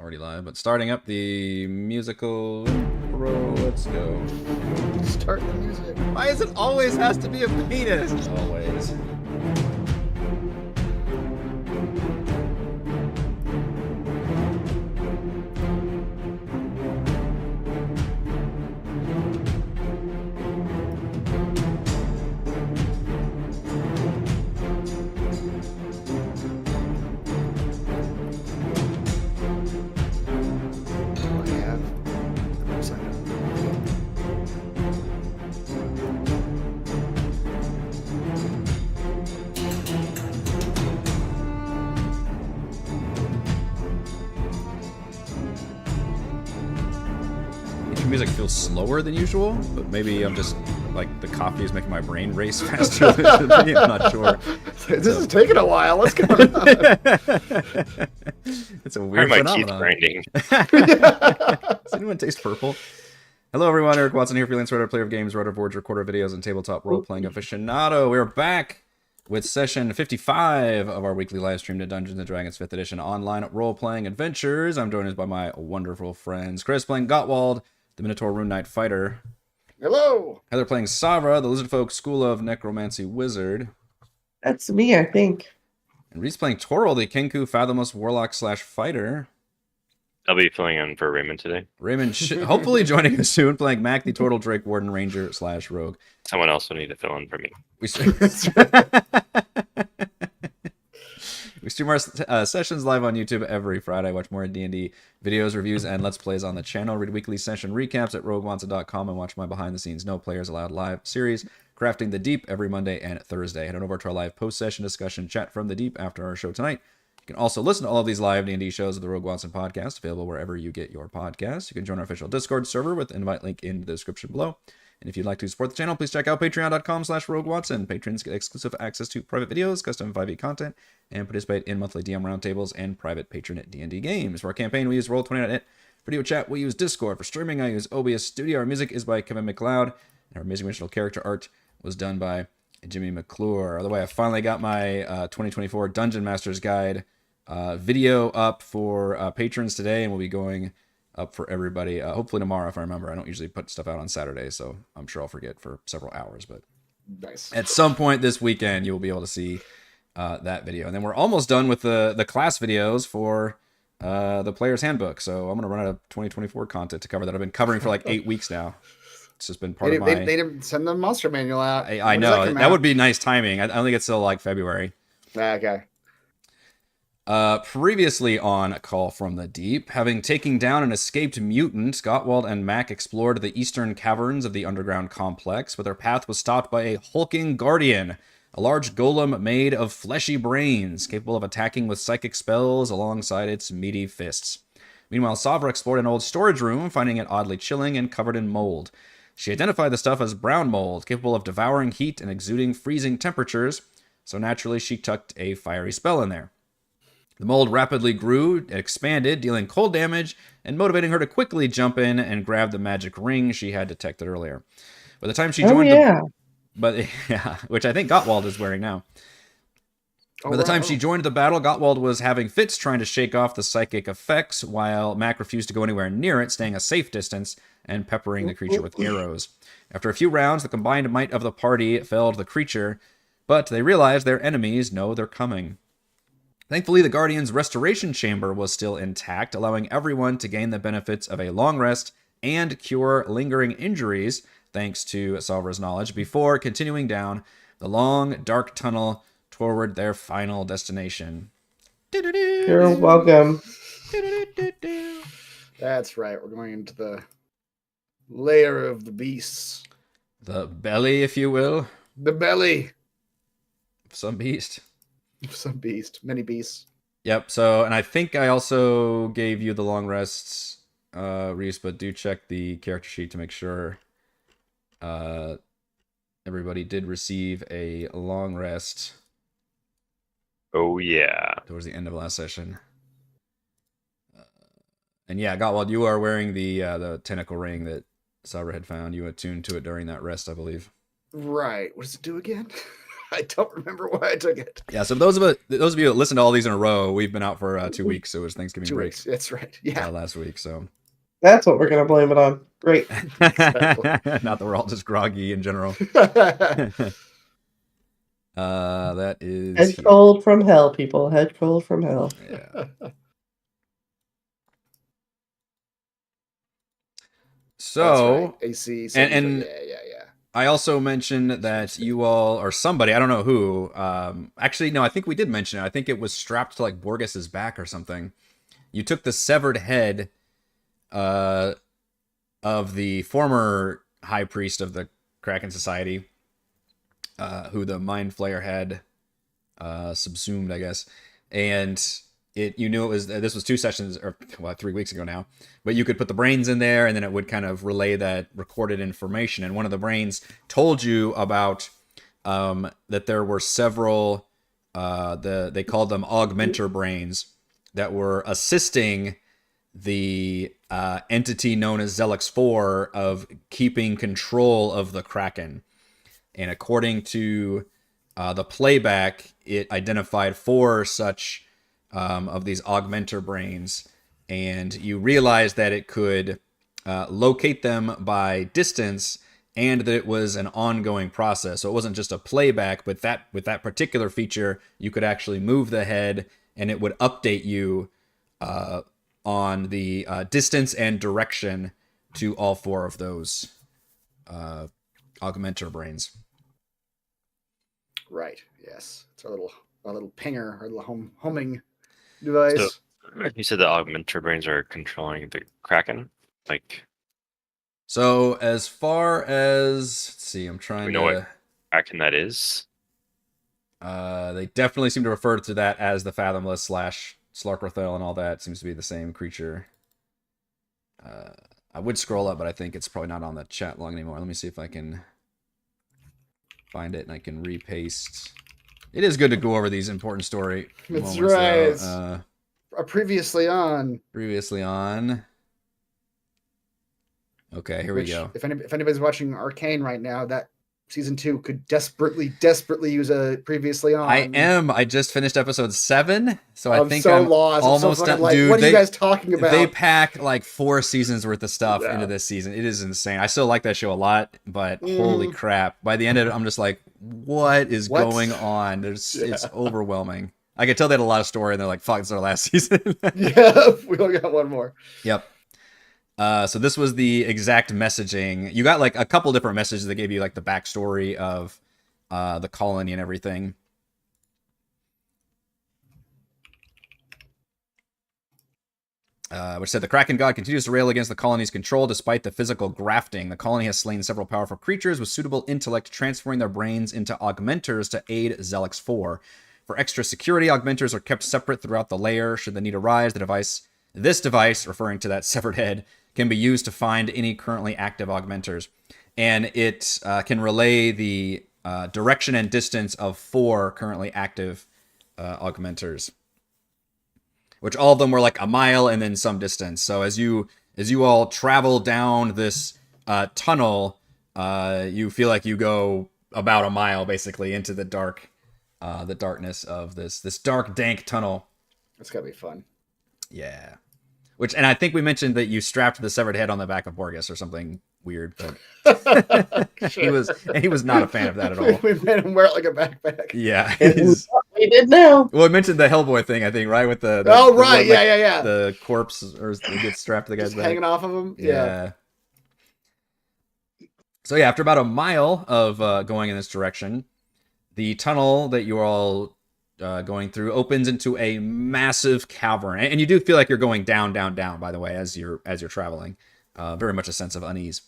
already live, but starting up the musical intro. Let's go. Start the music. Why is it always has to be a penis? Always. Music feels slower than usual, but maybe I'm just like the coffee is making my brain race faster than it should be. I'm not sure. This is taking a while. Let's go. It's a weird phenomenon. Grinding. Does anyone taste purple? Hello everyone, Eric Watson here, freelance writer, player of games, writer of words, recorder of videos, and tabletop role-playing aficionado. We're back with session 55 of our weekly live stream to Dungeons & Dragons 5th Edition online role-playing adventures. I'm joined by my wonderful friends, Chris playing Gottwald, the Minotaur Rune Knight Fighter. Hello. Heather playing Savra, the Lizard Folk School of Necromancy Wizard. That's me, I think. And Reese playing Toril, the Kenku Fathomless Warlock / Fighter. I'll be filling in for Raymond today. Raymond hopefully joining us soon, playing Mac, the Turtle Drake Warden Ranger / Rogue. Someone else will need to fill in for me. We stream our sessions live on YouTube every Friday. Watch more D&D videos, reviews, and Let's Plays on the channel. Read weekly session recaps at roguewatson.com and watch my behind-the-scenes No Players Allowed live series, Crafting the Deep, every Monday and Thursday. Head on over to our live post-session discussion chat from the Deep after our show tonight. You can also listen to all of these live D&D shows of the Rogue Watson podcast, available wherever you get your podcasts. You can join our official Discord server with the invite link in the description below. And if you'd like to support the channel, please check out patreon.com/RogueWatson. Patrons get exclusive access to private videos, custom 5e content, and participate in monthly DM roundtables and private patronate D&D games. For our campaign, we use Roll20.net. Video chat, we use Discord. For streaming, I use OBS Studio. Our music is by Kevin MacLeod, and our amazing original character art was done by Jimmy McClure. By the way, I finally got my 2024 Dungeon Master's Guide video up for patrons today, and we'll be going up for everybody hopefully tomorrow if I remember. I don't usually put stuff out on Saturdays, so I'm sure I'll forget for several hours, but Nice. at some point this weekend you will be able to see that video. And then we're almost done with the class videos for the player's handbook, so I'm going to run out of 2024 content to cover that I've been covering for like 8 weeks now. It's just been part of my... They didn't send the monster manual out. I know, that would be nice timing. I don't think it's till like February. Okay. Previously on Call from the Deep, having taken down an escaped mutant, Gottwald and Mac explored the eastern caverns of the underground complex, but their path was stopped by a hulking guardian, a large golem made of fleshy brains, capable of attacking with psychic spells alongside its meaty fists. Meanwhile, Savra explored an old storage room, finding it oddly chilling and covered in mold. She identified the stuff as brown mold, capable of devouring heat and exuding freezing temperatures, so naturally she tucked a fiery spell in there. The mold rapidly grew and expanded, dealing cold damage and motivating her to quickly jump in and grab the magic ring she had detected earlier. By the time she joined which I think Gottwald is wearing now. By the time she joined the battle, Gottwald was having fits trying to shake off the psychic effects, while Mac refused to go anywhere near it, staying a safe distance and peppering the creature with arrows. After a few rounds, the combined might of the party felled the creature, but they realized their enemies know they're coming. Thankfully, the Guardian's restoration chamber was still intact, allowing everyone to gain the benefits of a long rest and cure lingering injuries, thanks to Savra's knowledge, before continuing down the long, dark tunnel toward their final destination. You're welcome. That's right. We're going into the lair of the beasts. The belly, if you will. The belly. Some beast. Some beast. Many beasts. Yep, so, and I think I also gave you the long rests, Reese, but do check the character sheet to make sure everybody did receive a long rest. Oh, yeah. Towards the end of last session. And yeah, Gottwald, you are wearing the tentacle ring that Sabra had found. You attuned to it during that rest, I believe. Right. What does it do again? I don't remember why I took it. Yeah, so those of you that listen to all these in a row, we've been out for 2 weeks. So it was Thanksgiving 2 break weeks. That's right. Yeah. last week. So That's what we're gonna blame it on. Great. Exactly. not that we're all just groggy in general. That is Head here. cold from hell, people. Head cold from hell. Yeah. So That's right. AC. and yeah. I also mentioned that you all, or somebody, I don't know who, actually, no, I think we did mention it. I think it was strapped to like Borges's back or something. You took the severed head of the former high priest of the Kraken Society, who the Mind Flayer had subsumed, I guess. And you knew it was, this was 2 sessions, or 3 weeks ago now, but you could put the brains in there and then it would kind of relay that recorded information. And one of the brains told you about that there were several, they called them augmenter brains that were assisting the entity known as Zellix'Phor of keeping control of the Kraken. And according to the playback, it identified 4 such of these augmenter brains, and you realized that it could locate them by distance, and that it was an ongoing process. So it wasn't just a playback, but that with that particular feature, you could actually move the head, and it would update you on the distance and direction to all 4 of those augmenter brains. Right. Yes. It's our little pinger, our little homing device. So you said the augmenter brains are controlling the Kraken? Like, So as far as, let's see, I'm trying we know to... what Kraken that is? They definitely seem to refer to that as the Fathomless / Slarkrathel, and all that seems to be the same creature. I would scroll up, but I think it's probably not on the chat log anymore. Let me see if I can find it and I can repaste. It is good to go over these important story That's moments, right. though. Previously on. Okay, here we Which, go. If anybody's watching Arcane right now, that season 2 could desperately use a previously on. I am. I just finished episode 7, so I think so I'm lost. almost I'm so done. like, Dude, what are you guys talking about? They pack like 4 seasons worth of stuff Yeah. into this season. It is insane. I still like that show a lot, but holy crap! By the end of it, I'm just like, what is going on? It's overwhelming. I could tell they had a lot of story, and they're like, "Fuck, this is our last season." Yeah, we only got one more. Yep. So this was the exact messaging. You got like a couple different messages that gave you like the backstory of the colony and everything. Which said, the Kraken God continues to rail against the colony's control despite the physical grafting. The colony has slain several powerful creatures with suitable intellect, transferring their brains into augmenters to aid Zellix'Phor. For extra security, augmenters are kept separate throughout the layer. Should the need arise, this device, referring to that severed head, can be used to find any currently active augmenters. And it can relay the direction and distance of 4 currently active augmenters, which all of them were like a mile and then some distance. So as you all travel down this tunnel, you feel like you go about a mile basically into the darkness of this dark, dank tunnel. That's gotta be fun. Yeah. And I think we mentioned that you strapped the severed head on the back of Borges or something weird, but he was not a fan of that at all. We made him wear it like a backpack. Yeah. We did now. Well, I mentioned the Hellboy thing, I think, right? With the right, the, yeah. The corpse, or it gets strapped to the guy's Just back. hanging off of him. Yeah. So yeah, after about a mile of going in this direction, the tunnel that you're all going through opens into a massive cavern, and you do feel like you're going down. By the way, as you're traveling, very much a sense of unease.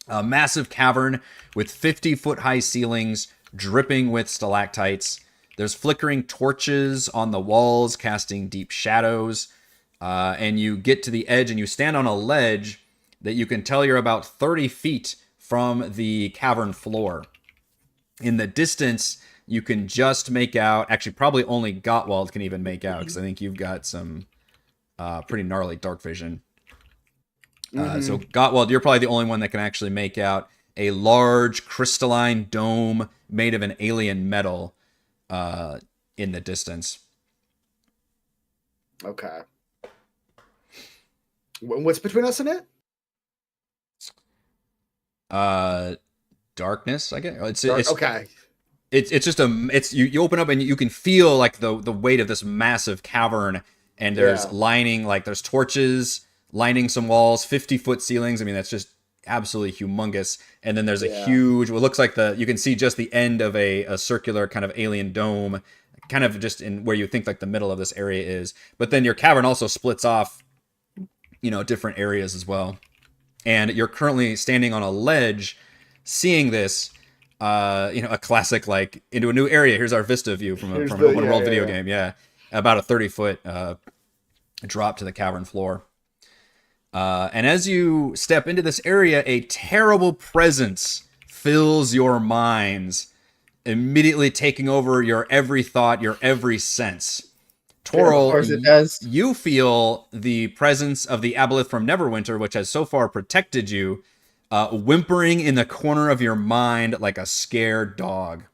A massive cavern with 50-foot high ceilings, dripping with stalactites. There's flickering torches on the walls, casting deep shadows. And you get to the edge, and you stand on a ledge that you can tell you're about 30 feet from the cavern floor. In the distance, you can just make out, actually probably only Gottwald can even make out, because I think you've got some pretty gnarly dark vision. So Gottwald, you're probably the only one that can actually make out a large crystalline dome made of an alien metal in the distance. Okay. What's between us and it? Darkness, I guess. Okay. It's just you open up and you can feel like the weight of this massive cavern, and there's there's torches lining some walls, 50-foot ceilings. I mean, that's just absolutely humongous. And then there's a huge, what looks like you can see just the end of a circular kind of alien dome, kind of just in where you think like the middle of this area is. But then your cavern also splits off, different areas as well. And you're currently standing on a ledge, seeing this, a classic, like, into a new area. Here's our vista view from an open world video game. Yeah. About a 30-foot drop to the cavern floor. And as you step into this area, a terrible presence fills your minds, immediately taking over your every thought, your every sense. Toril, of course it does. You feel the presence of the aboleth from Neverwinter, which has so far protected you, whimpering in the corner of your mind like a scared dog.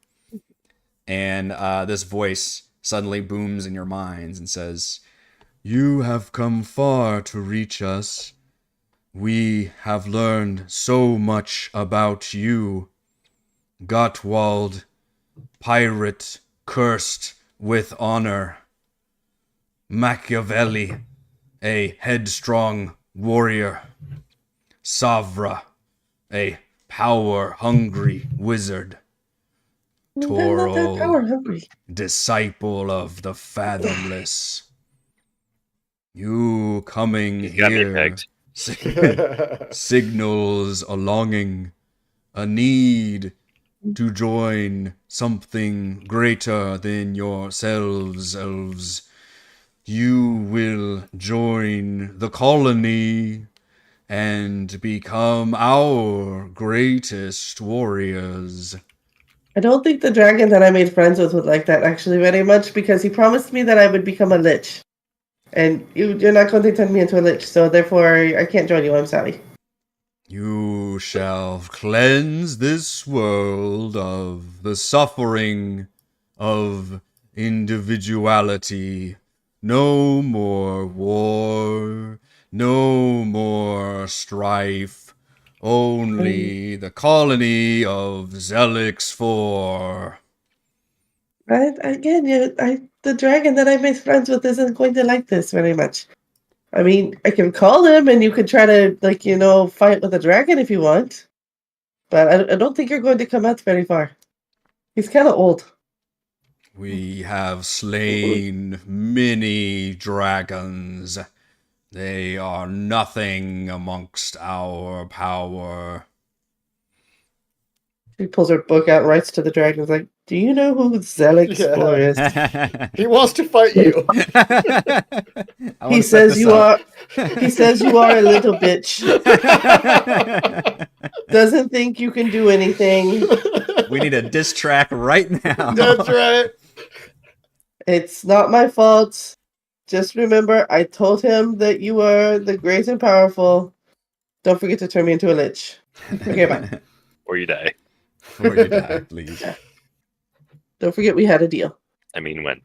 And this voice suddenly booms in your minds and says, "You have come far to reach us. We have learned so much about you. Gottwald, pirate, cursed with honor. Machiavelli, a headstrong warrior. Savra, a power-hungry wizard. They're not that power Toril, hungry. disciple of the fathomless. You coming He's got me here pegged. signals a longing, a need to join something greater than yourselves, elves. You will join the colony and become our greatest warriors." I don't think the dragon that I made friends with would like that actually very much, because he promised me that I would become a lich. And you're not going to turn me into a lich, so therefore I can't join you. I'm sorry. You shall cleanse this world of the suffering of individuality. No more war, no more strife, only the colony of Zellix'Phor. Right? Again, the dragon that I made friends with isn't going to like this very much. I mean, I can call him and you could try to, fight with the dragon if you want. But I don't think you're going to come out very far. He's kind of old. We have slain many dragons. They are nothing amongst our power. He pulls her book out and writes to the dragon. He's like, "Do you know who Zellix'Phor is?" He wants to fight you. He says you are a little bitch. Doesn't think you can do anything. We need a diss track right now. That's right. It's not my fault. Just remember, I told him that you were the great and powerful. Don't forget to turn me into a lich. Okay, bye. Or you die. Before you die, please. Don't forget we had a deal. I mean, when?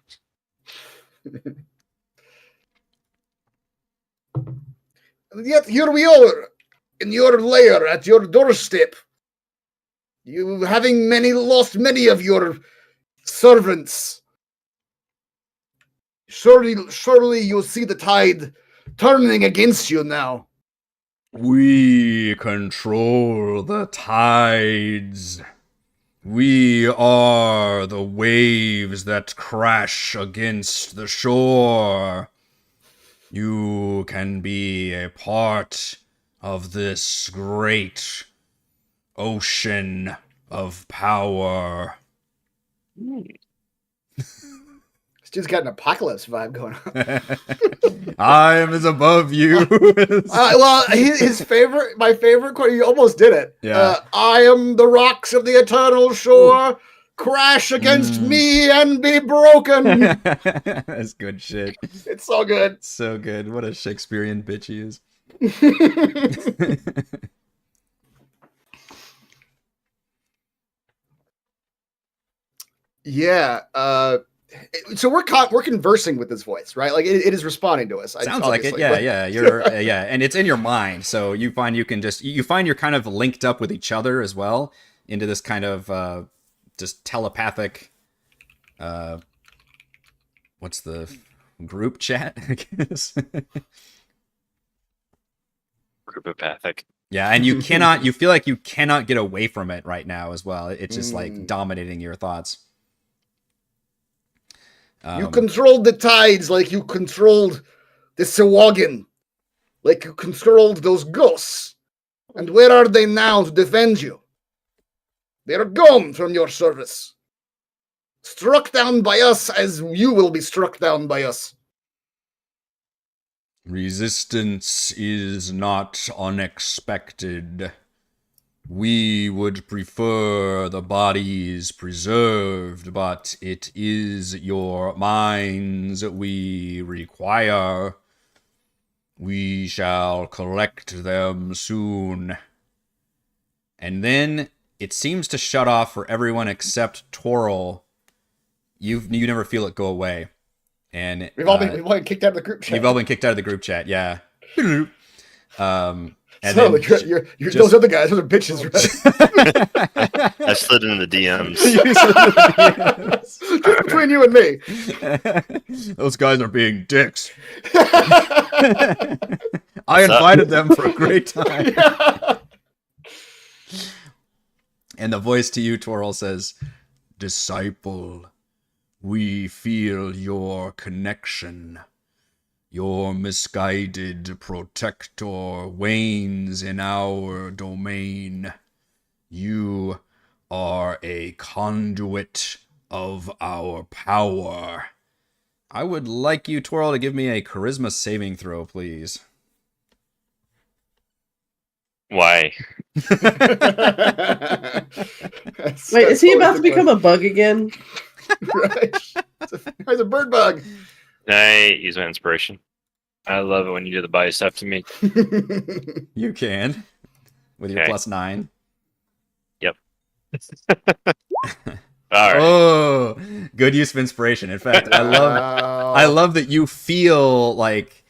And yet here we are, in your lair, at your doorstep. You having lost many of your servants. Surely you'll see the tide turning against you now. We control the tides. We are the waves that crash against the shore. You can be a part of this great ocean of power. Just got an apocalypse vibe going on. I am as above you. My favorite quote, you almost did it. Yeah. I am the rocks of the eternal shore. Crash against me and be broken. That's good shit. It's so good. So good. What a Shakespearean bitch he is. Yeah. So we're conversing with this voice, right? Like it is responding to us. Sounds like it. obviously, Yeah, but- yeah. You're yeah, and it's in your mind, so you find you're kind of linked up with each other as well into this kind of just telepathic. What's the group chat? I guess. Groupopathic. Yeah, and you feel like you cannot get away from it right now as well. It's just like dominating your thoughts. You controlled the tides like you controlled the Sewagan, like you controlled those ghosts. And where are they now to defend you? They are gone from your service. Struck down by us as you will be struck down by us. Resistance is not unexpected. We would prefer the bodies preserved, but it is your minds we require. We shall collect them soon. And then it seems to shut off for everyone except Toril. You never feel it go away. And We've all been kicked out of the group chat. you've all been kicked out of the group chat, yeah. And so then you're those other guys, those are bitches, right? I slid into the DMs. Just between you and me. Those guys are being dicks. I invited them for a great time. Yeah. And the voice to you, Toril, says, "Disciple, we feel your connection. Your misguided protector wanes in our domain. You are a conduit of our power." I would like you, Toril, to give me a charisma saving throw, please. Why? Wait, is he about to become a bug again? Right. It's a bird bug. Can I use my inspiration? I love it when you do the body stuff to me. You can. With your Okay. +9. All right. Oh, good use of inspiration. In fact, I love that you feel like.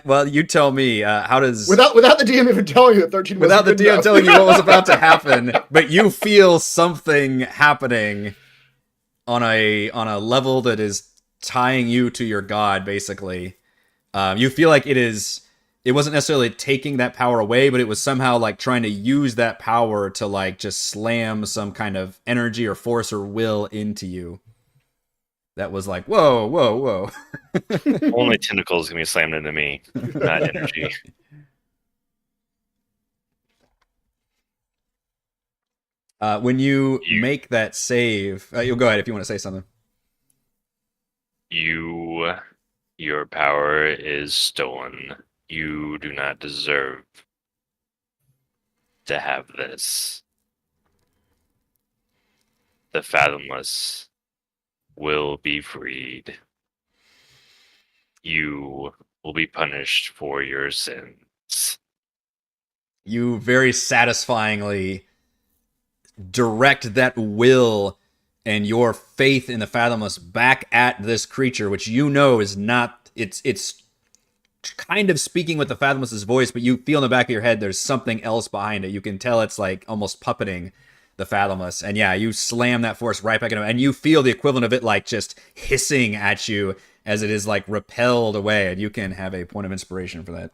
Well, you tell me. How does without the DM even telling you that 13 was without the good DM enough. telling you what was about to happen, but you feel something happening on a level that is tying you to your god, basically. You feel like it wasn't necessarily taking that power away, but it was somehow like trying to use that power to like just slam some kind of energy or force or will into you. That was like, whoa, whoa, whoa. Only tentacles can be slammed into me, not energy. When you make that save, you'll go ahead if you want to say something. Your power is stolen. You do not deserve to have this. The Fathomless will be freed. You will be punished for your sins. You very satisfyingly direct that will and your faith in the Fathomless back at this creature, which you know is not. It's kind of speaking with the Fathomless's voice, but you feel in the back of your head there's something else behind it. You can tell it's like almost puppeting the Fathomless, and yeah, you slam that force right back into it, and you feel the equivalent of it like just hissing at you as it is like repelled away, and you can have a point of inspiration for that.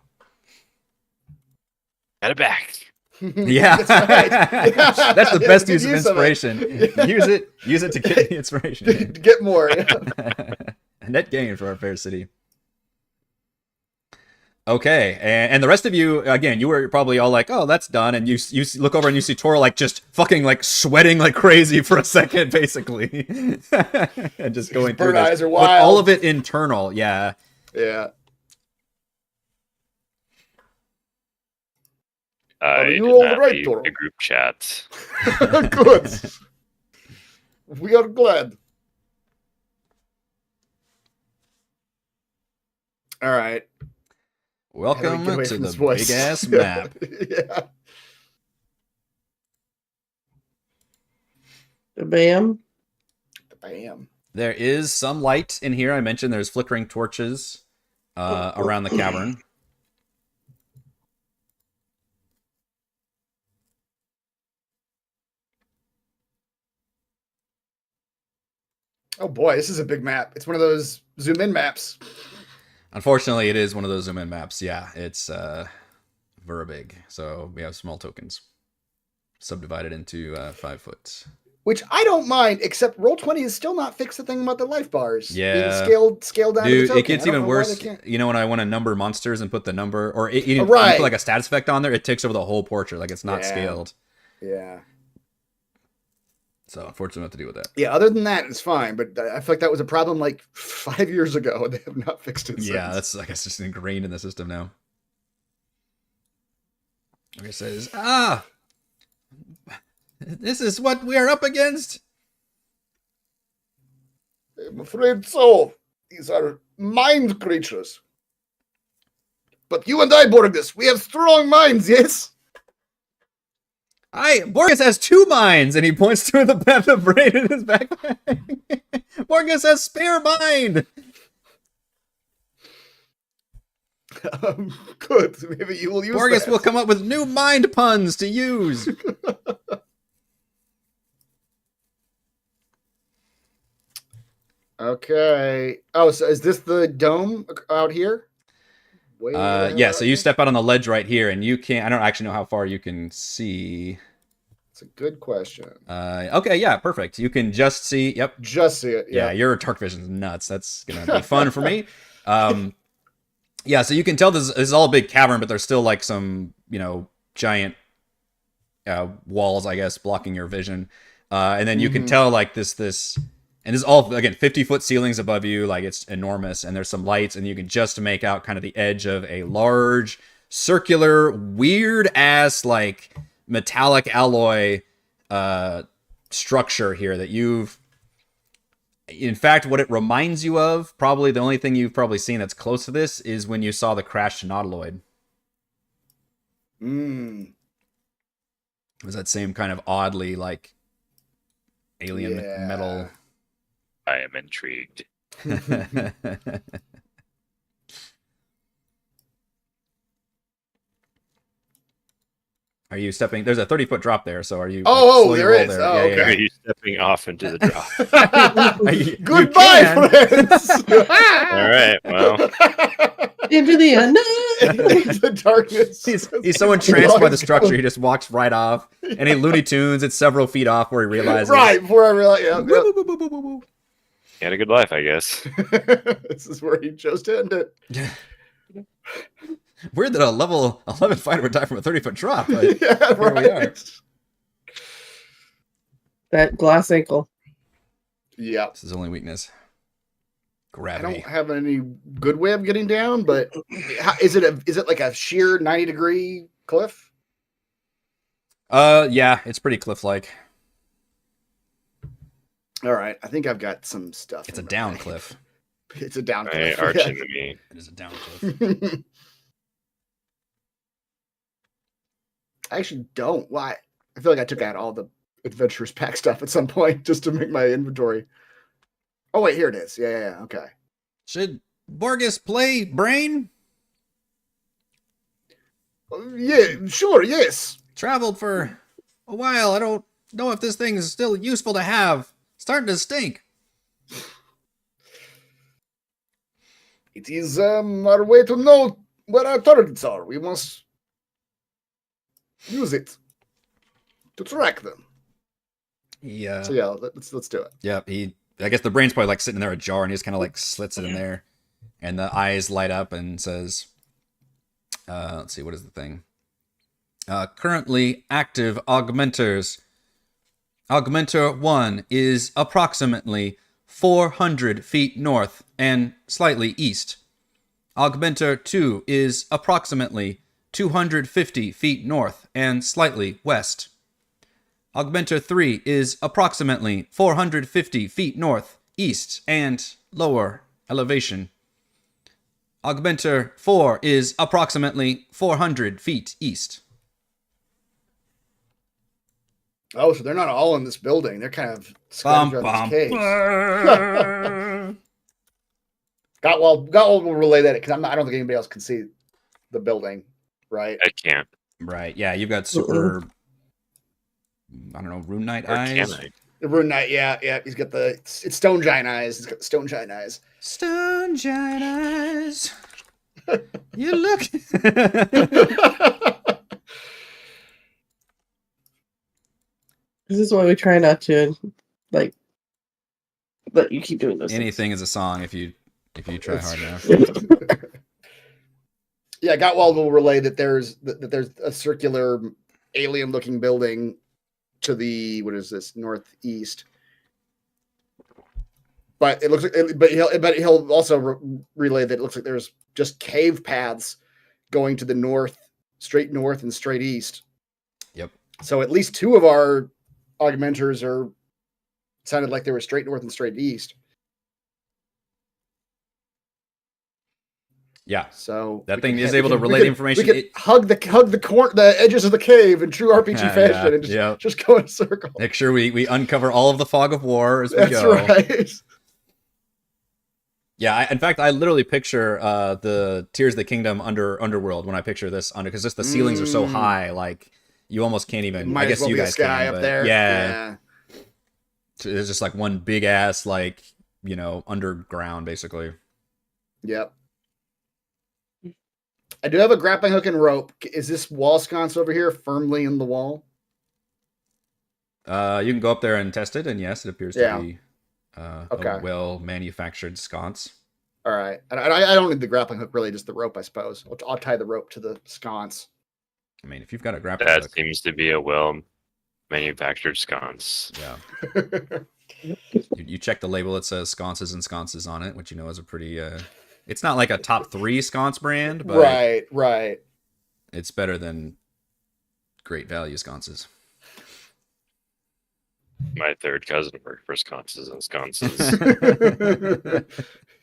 Get it back. Yeah, That's right. Yeah. That's the best Good use of use of it. inspiration. Yeah. Use it to get the inspiration. Get more. Yeah. A net gain for our fair city. Okay, and the rest of you, again, you were probably all like, "Oh, that's done," and you look over and you see Toril like just fucking like sweating like crazy for a second, basically, and just going through bird this. eyes are But wild. all of it internal, yeah. Yeah. I you did all not right, leave Toro? the group chat. Good. We are glad. All right. How do we Welcome get away to from the this voice? big ass map. Yeah. Bam. I am. There is some light in here. I mentioned there's flickering torches around the cavern. Oh boy, this is a big map. It's one of those zoom in maps. Unfortunately, it is one of those zoom in maps. Yeah, it's very big. So we have small tokens subdivided into 5 foot. Which I don't mind, except Roll20 is still not fixed the thing about the life bars. Yeah. Being scaled down to the Dude, token. it gets I don't even know why worse. they can't- You know, when I want to number monsters and put the number, or you Right. put like a status effect on there, it takes over the whole portrait. Like it's not Yeah. scaled. Yeah. So unfortunately, I have to deal with that. Yeah, other than that, it's fine. But I feel like that was a problem like 5 years ago. They have not fixed it Yeah, since. that's, I guess, just ingrained in the system now. Like it says, this is what we are up against. I'm afraid so. These are mind creatures. But you and I, Borgus, we have strong minds, yes? Borges has 2 minds, and he points to the brain in his backpack. Borges has spare mind. Good. Maybe you will use Borges that. will come up with new mind puns to use. Okay. Oh, so is this the dome out here? Way Yeah, so you out step out on the ledge right here, and you can't. I don't actually know how far you can see. It's a good question. Okay, yeah, perfect. You can just see. Yep. Just see it. Yeah, your dark vision's nuts. That's gonna be fun for me. Yeah, so you can tell this is all a big cavern, but there's still like some, giant walls, I guess, blocking your vision. And then you can tell like this, and this is all, again, 50-foot ceilings above you, like it's enormous, and there's some lights, and you can just make out kind of the edge of a large, circular, weird-ass, like, metallic alloy structure here that you've... In fact, what it reminds you of, probably the only thing you've probably seen that's close to this, is when you saw the crashed Nautiloid. Mm. It was that same kind of oddly, like, alien metal... I am intrigued. Are you stepping? There's a 30-foot drop there, so are you? Oh, slowly there roll is. there? Oh, Yeah, okay. Are you stepping off into the drop? Goodbye, friends. All right. Well, Into the unknown. The darkness. He's so entranced by the structure, he just walks right off. And he Looney Tunes, it's several feet off where he realizes. Right, before I realized. Yeah, Woo, woo, woo, woo, woo, woo, woo. he had a good life, I guess. This is where he chose to end it. Weird that a level 11 fighter would die from a 30-foot drop. But Yeah, here we are. right. That glass ankle. Yeah. This is his only weakness. I Gravity. don't have any good way of getting down, but is it like a sheer 90-degree cliff? Yeah, it's pretty cliff-like. All right, I think I've got some stuff. It's a in my down bag. cliff. It's a down I cliff. arch yeah. into me. It is a down cliff. I actually don't. Why? I feel like I took out all the adventurers pack stuff at some point just to make my inventory. Oh wait, here it is. Yeah. Okay. Should Borges play Brain? Yeah, sure. Yes. Traveled for a while. I don't know if this thing is still useful to have. Starting to stink. It is our way to know where our targets are. We must use it to track them. Yeah. So yeah, let's do it. Yeah, I guess the brain's probably like sitting there ajar, and he just kind of like slits it in there, and the eyes light up and says, let's see, what is the thing? Currently active augmenters. Augmenter 1 is approximately 400 feet north and slightly east. Augmenter 2 is approximately 250 feet north and slightly west. Augmenter 3 is approximately 450 feet north, east, and lower elevation. Augmenter 4 is approximately 400 feet east. Oh, so they're not all in this building. They're kind of Bum, scattered bum, around these caves. bum. Gottwald will relay that because I don't think anybody else can see the building, right? I can't. Right. Yeah, you've got super. I don't know, Rune Knight Or eyes. can I? The Rune Knight, yeah. He's got it's stone giant eyes. He's got the stone giant eyes. Stone giant eyes. You look. This is why we try not to let you keep doing those. Anything is a song if you try hard enough. Yeah, Gottwald will relay that there's a circular alien-looking building to the northeast. But it looks like, but he'll also relay that it looks like there's just cave paths going to the north, straight north and straight east. Yep. So at least two of our augmenters sounded like they were straight north and straight east. Yeah. So that thing is able to relay the information. We could hug the edges of the cave in true RPG fashion and just go in a circle. Make sure we uncover all of the fog of war as we go. That's right. Yeah, in fact, I literally picture the Tears of the Kingdom underworld when I picture this because just the ceilings are so high, like you almost can't even. I guess you guys can, up there. Yeah. There's just like one big ass underground basically. Yep. I do have a grappling hook and rope. Is this wall sconce over here firmly in the wall? You can go up there and test it, and yes, it appears to be a well-manufactured sconce. All right. I don't need the grappling hook, really, just the rope, I suppose. I'll tie the rope to the sconce. I mean, if you've got a grappling hook. That seems to be a well-manufactured sconce. Yeah. you check the label, it says sconces and sconces on it, which is a pretty... It's not like a top 3 sconce brand, but right. It's better than Great Value sconces. My third cousin worked for sconces and sconces.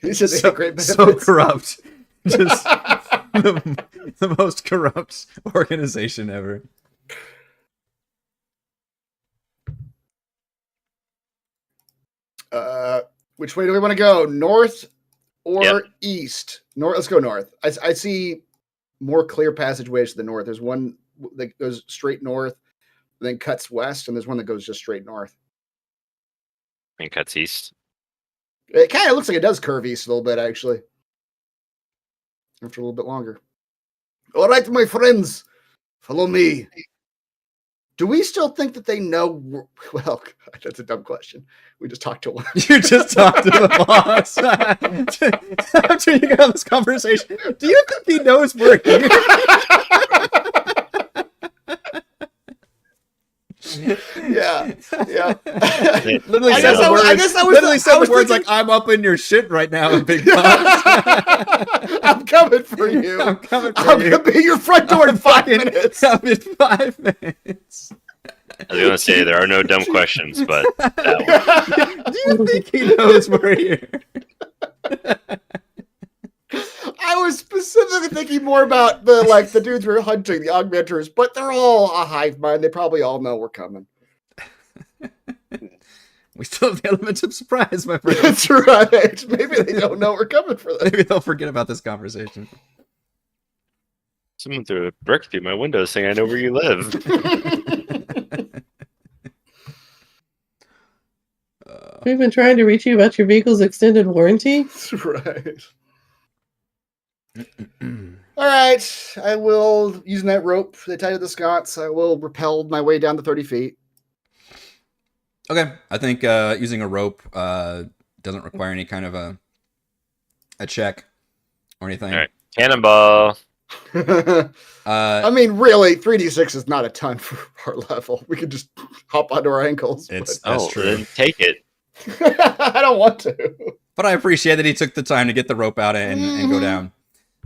He said they had great benefits. So corrupt. Just the most corrupt organization ever. Which way do we want to go? North or east? North. Let's go north. I see more clear passageways to the north. There's one that goes straight north, then cuts west, and there's one that goes just straight north. And cuts east. It kind of looks like it does curve east a little bit, actually. After a little bit longer. All right, my friends, follow me. Do we still think that they know? Well, that's a dumb question. We just talked to one. You just talked to the boss. After you got this conversation, do you think he knows we're here? Yeah. Literally said the words like, "I'm up in your shit right now, big boss." I'm coming for you. I'm gonna be your front door in 5 minutes. In 5 minutes. I was gonna say there are no dumb questions, but that one. Do you think he knows we're here? I was specifically thinking more about the dudes we're hunting, the augmenters, but they're all a hive mind. They probably all know we're coming. We still have the element of surprise, my friend. That's right. Maybe they don't know we're coming for them. Maybe they'll forget about this conversation. Someone threw a brick through my window saying I know where you live. We've been trying to reach you about your vehicle's extended warranty. That's right. All right. I will, using that rope they tied to the sconce, I will rappel my way down the 30 feet. Okay. I think using a rope doesn't require any kind of a check or anything. All right. Cannonball. I mean, really, 3d6 is not a ton for our level. We could just hop onto our ankles. That's true. Then take it. I don't want to. But I appreciate that he took the time to get the rope out and go down.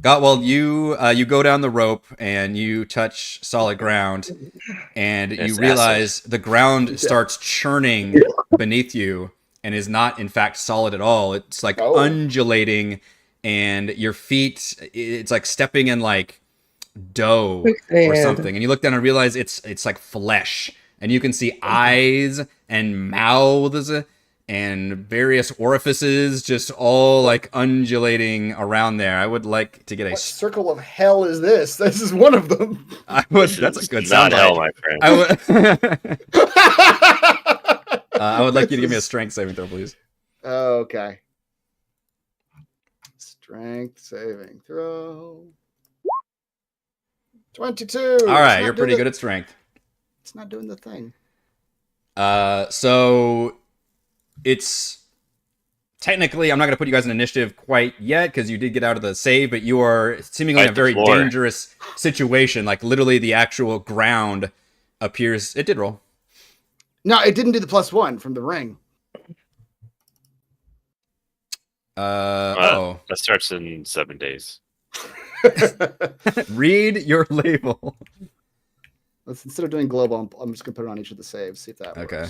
Gottwald, you go down the rope and you touch solid ground, and you realize the ground starts churning beneath you and is not, in fact, solid at all. It's like undulating, and your feet, it's like stepping in like dough or something. And you look down and realize it's like flesh and you can see eyes and mouths and various orifices just all like undulating around there. I would like to get a. What circle of hell is this? This is one of them. I would. That's a good Not sound. hell, my friend. I would. I would like you to give me a strength saving throw, please. Okay. Strength saving throw. 22. All right, you're pretty good at strength. It's not doing the thing. So it's technically, I'm not going to put you guys in initiative quite yet because you did get out of the save, but you are seemingly in a very dangerous situation. Like literally, the actual ground appears. It did roll. No, it didn't do the +1 from the ring. That starts in 7 days. Read your label. Let's, instead of doing global, I'm just gonna put it on each of the saves. See if that works. Okay.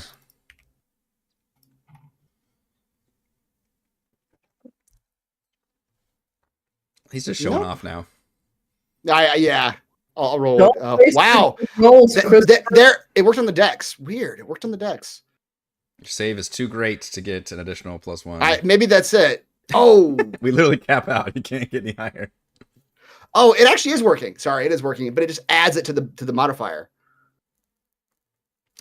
He's just showing off now. Yeah. I'll roll Don't it. Oh, waste wow. rolls, Chris. There, it worked on the decks. Weird. It worked on the decks. Your save is too great to get an additional +1. Maybe that's it. Oh, We literally cap out. You can't get any higher. oh, it actually is working. Sorry, it is working, but it just adds it to the modifier.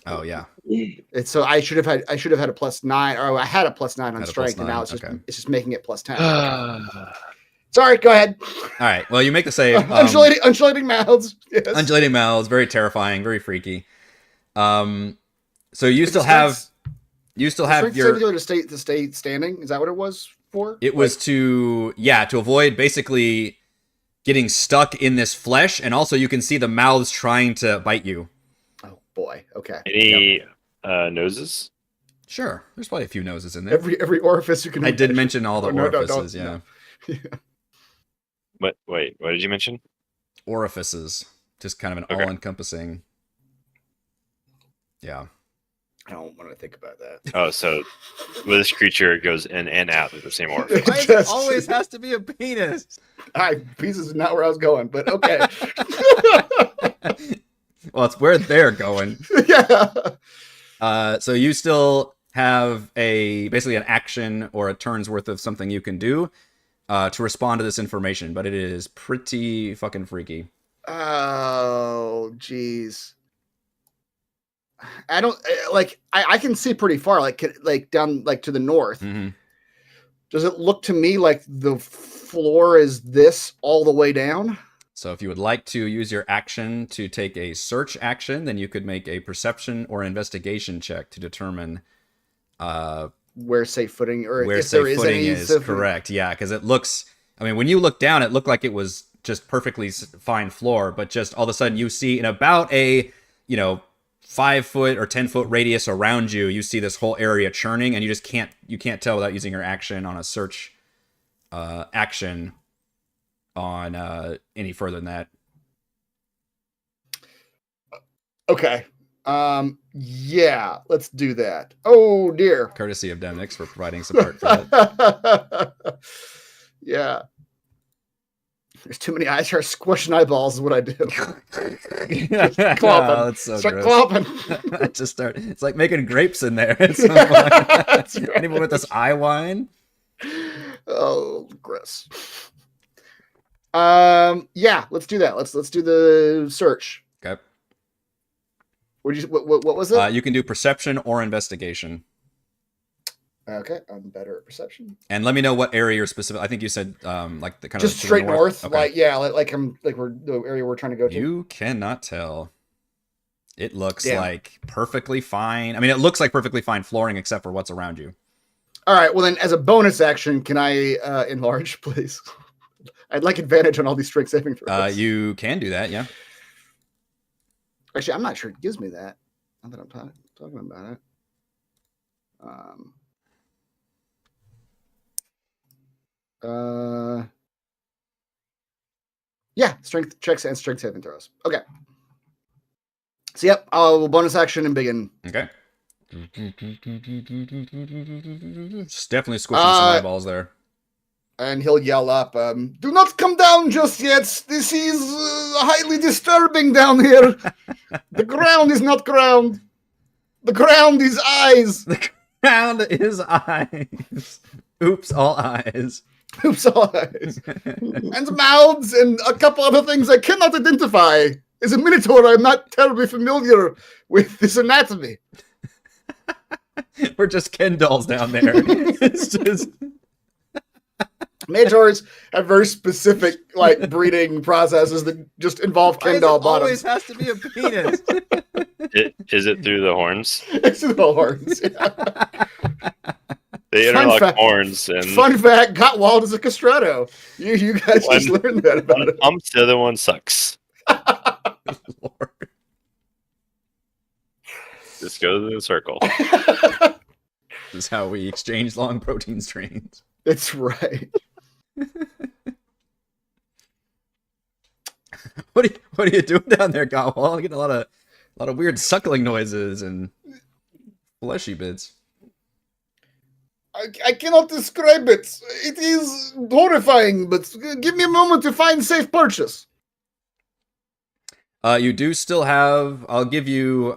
Oh yeah. It's so I should have had a +9, or I had a +9 on Had a strength, and now +9, it's just making it +10. Sorry, go ahead. All right. Well, you make the save. Undulating mouths. Yes. Undulating mouths, very terrifying, very freaky. So you It's still strength- have your. to stay standing. Is that what it was for? It was to avoid basically getting stuck in this flesh, and also you can see the mouths trying to bite you. Oh boy. Okay. Any noses? Sure, there's probably a few noses in there. Every orifice you can. I did mention all the Oh, no, orifices. don't. Yeah, What? Wait, what did you mention? orifices, just kind of an Okay. all-encompassing. Yeah. I don't want to think about that. Oh, so with this creature, it goes in and out of the same orifice. Why does it always has to be a penis? Pieces is not where I was going, but okay. Well, it's where they're going. Yeah. So you still have basically an action or a turn's worth of something you can do to respond to this information, but it is pretty fucking freaky. Oh, jeez. I don't like. I can see pretty far, like down, like to the north. Mm-hmm. Does it look to me like the floor is this all the way down? So if you would like to use your action to take a search action, then you could make a perception or investigation check to determine Where safe footing, or where if there safe is footing any is. safe- Correct. Yeah, because it looks. I mean, when you look down, it looked like it was just perfectly fine floor, but just all of a sudden you see in about a 5 foot or 10 foot radius around you, you see this whole area churning, and you can't tell without using your action on a search action on any further than that. Okay. Yeah, let's do that. Oh dear. Courtesy of Demnix for providing support for that. Yeah. There's too many eyes here. Squishing eyeballs is what I do. Clopping. That's so Start gross. clopping. Just start. It's like making grapes in there. It's so That's fun. right. Anyone with this eye wine? Oh, gross. Yeah, let's do that. Let's do the search. Okay. What was it? You can do perception or investigation. Okay, I'm better at perception. And let me know what area you're specific. I think you said like the kind Just of to the straight north. Okay. Like yeah, like we're the area we're trying to go to. You cannot tell. It looks Damn. like perfectly fine. I mean, it looks like perfectly fine flooring except for what's around you. All right. Well, then, as a bonus action, can I enlarge, please? I'd like advantage on all these strength saving throws. You can do that, yeah. Actually, I'm not sure it gives me that. Now that I'm talking about it. Yeah, strength checks and strength saving throws. Okay. So yep, I'll bonus action and begin. Okay. Just definitely squishing some eyeballs there. And he'll yell up, "Do not come down just yet. This is highly disturbing down here. The ground is not ground." The ground is eyes. The ground is eyes. Oops, all eyes. Oops, all eyes. And mouths and a couple other things I cannot identify. As a Minotaur, I'm not terribly familiar with this anatomy. We're just Ken dolls down there. It's just Minotaurs have very specific like breeding processes that just involve Ken doll always bottoms. has to be a penis. Is it through the horns? It's the horns. Yeah. They Fun interlock fact- horns, and Fun fact: Gottwald is a castrato. You guys just learned that about one it. pumps, the other one sucks. Lord. Just go to the circle. This is how we exchange long protein strains. That's right. What are you doing down there, Gottwald? I'm getting a lot of weird suckling noises and fleshy bits. I cannot describe it. It is horrifying, but give me a moment to find safe purchase. You do still have. I'll give you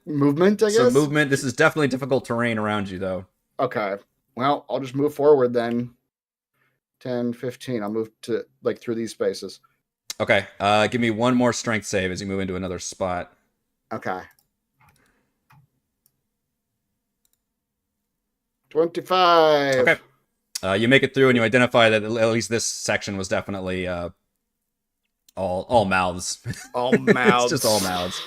Movement, I guess? some movement. This is definitely difficult terrain around you, though. Okay. Well, I'll just move forward then. 10, 15. I'll move to, like, through these spaces. Okay. Give me one more strength save as you move into another spot. Okay. 25. Okay. You make it through, and you identify that at least this section was definitely all mouths. All mouths. It's just all mouths.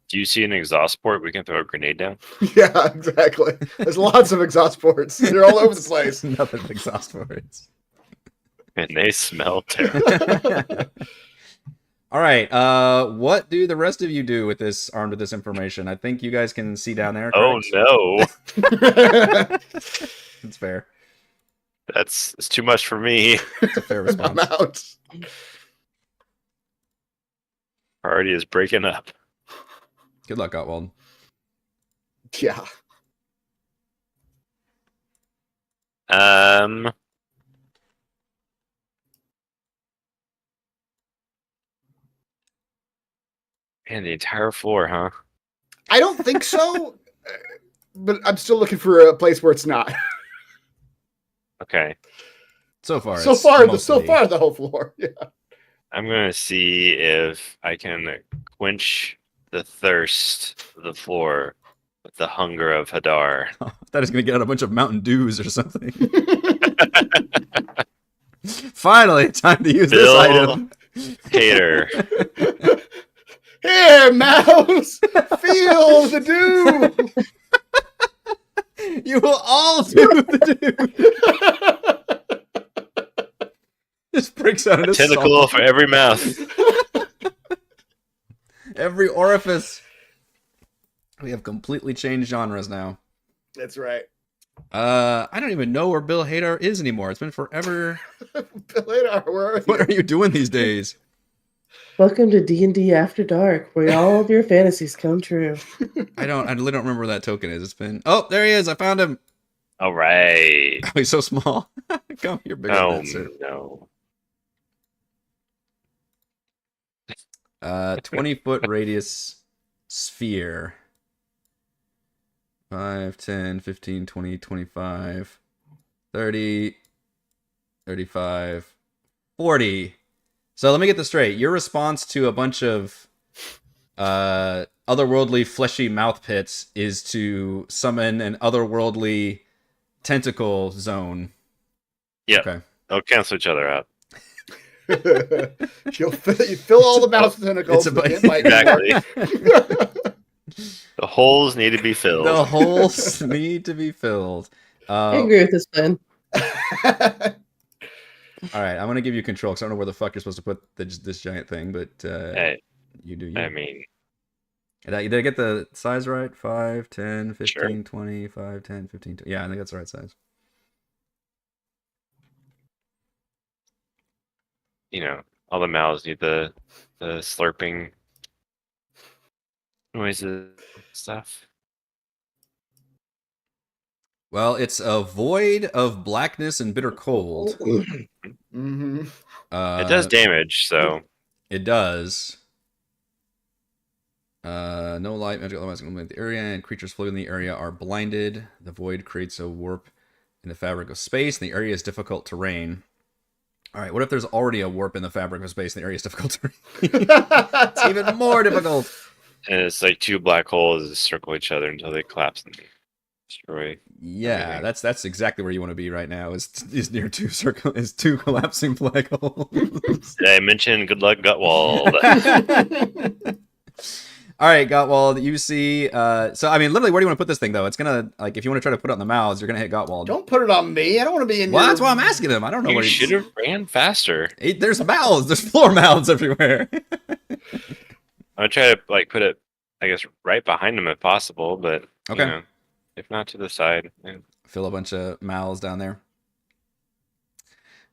Do you see an exhaust port? We can throw a grenade down. Yeah, exactly. There's lots of exhaust ports. They're all over the place. Nothing but exhaust words. And they smell terrible. All right. What do the rest of you do with this, armed with this information? I think you guys can see down there. Oh correct? no. It's fair. It's too much for me. It's a fair I'm response. out. Party is breaking up. Good luck, Gottwald. Yeah. Man, the entire floor, huh? I don't think so, but I'm still looking for a place where it's not. Okay. So far, So it's far, mostly- the whole floor. Yeah. I'm gonna see if I can quench the thirst of the floor with the hunger of Hadar. That is going to get out a bunch of Mountain Dews or something. Finally, time to use Bill. this item. Hater. Here, mouse, feel the dew. You will all do the do. Just breaks out A into tentacle song. for every mouth. Every orifice. We have completely changed genres now. That's right. I don't even know where Bill Hader is anymore. It's been forever. Later, where are What you? are you doing these days? Welcome to D&D After Dark, where all of your fantasies come true. I literally don't remember where that token is. It's been. Oh, there he is. I found him. All right. Oh, he's so small. Come, you're bigger Oh than that, sir. no. 20-foot radius sphere. 5, 10, 15, 20, 25, 30, 35, 40. So let me get this straight. Your response to a bunch of otherworldly fleshy mouth pits is to summon an otherworldly tentacle zone. Yeah. Okay. They'll cancel each other out. You fill all the mouse tentacles. It's but about- can't bite Exactly. The holes need to be filled. The holes need to be filled. I agree with this plan. All right, I'm gonna give you control because I don't know where the fuck you're supposed to put this giant thing, but Hey, you do you. I mean, Did I get the size right? 5, 10, 15, Sure. 20, 5, 10, 15, 20. Yeah, I think that's the right size. all the mouths need the slurping noises and stuff. Well, it's a void of blackness and bitter cold. Mm-hmm. It does damage, so It does. No light, magic otherwise can illuminate the area, and creatures floating in the area are blinded. The void creates a warp in the fabric of space, and the area is difficult terrain. All right, what if there's already a warp in the fabric of space and the area is difficult terrain? It's even more difficult. And it's like two black holes that circle each other until they collapse and destroy. Yeah, that's exactly where you want to be right now. Is near two collapsing black holes. Did I mention good luck, Gutwald? All right, Gottwald, you see. So I mean, literally, where do you want to put this thing though? It's gonna like if you want to try to put it on the mouths, you're gonna hit Gottwald. Don't put it on me. I don't want to be in. Well, that's why I'm asking him. I don't know You where should have ran faster. There's mouths. There's floor mouths everywhere. I'm gonna try to like put it, I guess, right behind him if possible, but Okay. you know, if not to the side. Yeah. Fill a bunch of mouths down there.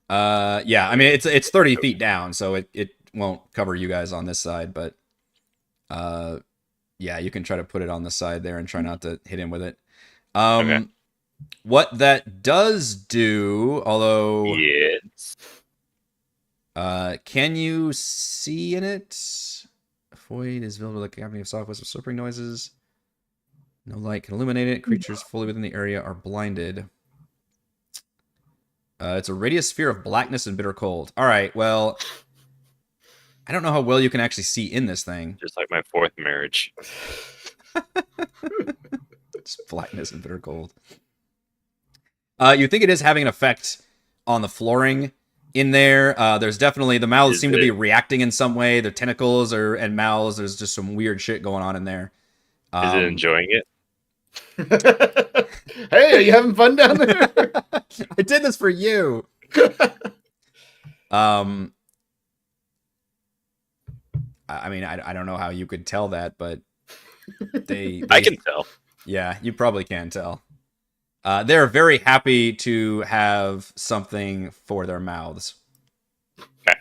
Yeah, I mean it's 30 feet down, so it won't cover you guys on this side, but yeah, you can try to put it on the side there and try not to hit him with it. Okay. What that does do, although Yes. can you see in it? Void is filled with a cavern of soft whisper slurping noises. No light can illuminate it. Creatures fully within the area are blinded. It's a radius sphere of blackness and bitter cold. All right, well, I don't know how well you can actually see in this thing. Just like my fourth marriage. It's blackness and bitter cold. You think it is having an effect on the flooring in there. There's definitely, the mouths seem to be reacting in some way. Their tentacles and mouths, there's just some weird shit going on in there. Is it enjoying it? Hey, are you having fun down there? I did this for you. I mean, I don't know how you could tell that, but they I can tell. Yeah, you probably can tell. They're very happy to have something for their mouths. Okay.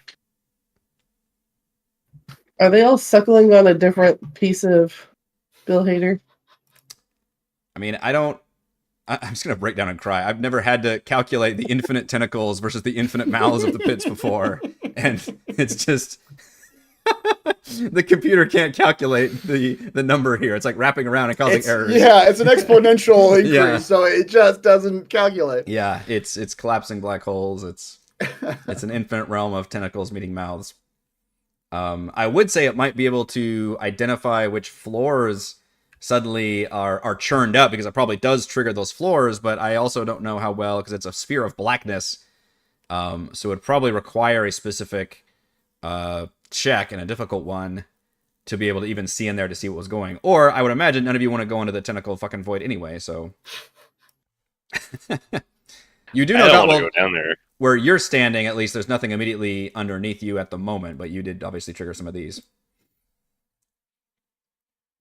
Are they all suckling on a different piece of Bill Hader? I mean, I'm just going to break down and cry. I've never had to calculate the infinite tentacles versus the infinite mouths of the pits before. And it's just... the computer can't calculate the number here. It's like wrapping around and causing errors. Yeah, it's an exponential increase, Yeah. so it just doesn't calculate. Yeah, it's collapsing black holes. It's an infinite realm of tentacles meeting mouths. I would say it might be able to identify which floors suddenly are churned up, because it probably does trigger those floors, but I also don't know how well, because it's a sphere of blackness. So it would probably require a specific check, and a difficult one, to be able to even see in there to see what was going. Or I would imagine none of you want to go into the tentacle fucking void anyway, so... You do know I don't that, want to go down there. where you're standing, at least there's nothing immediately underneath you at the moment, but you did obviously trigger some of these.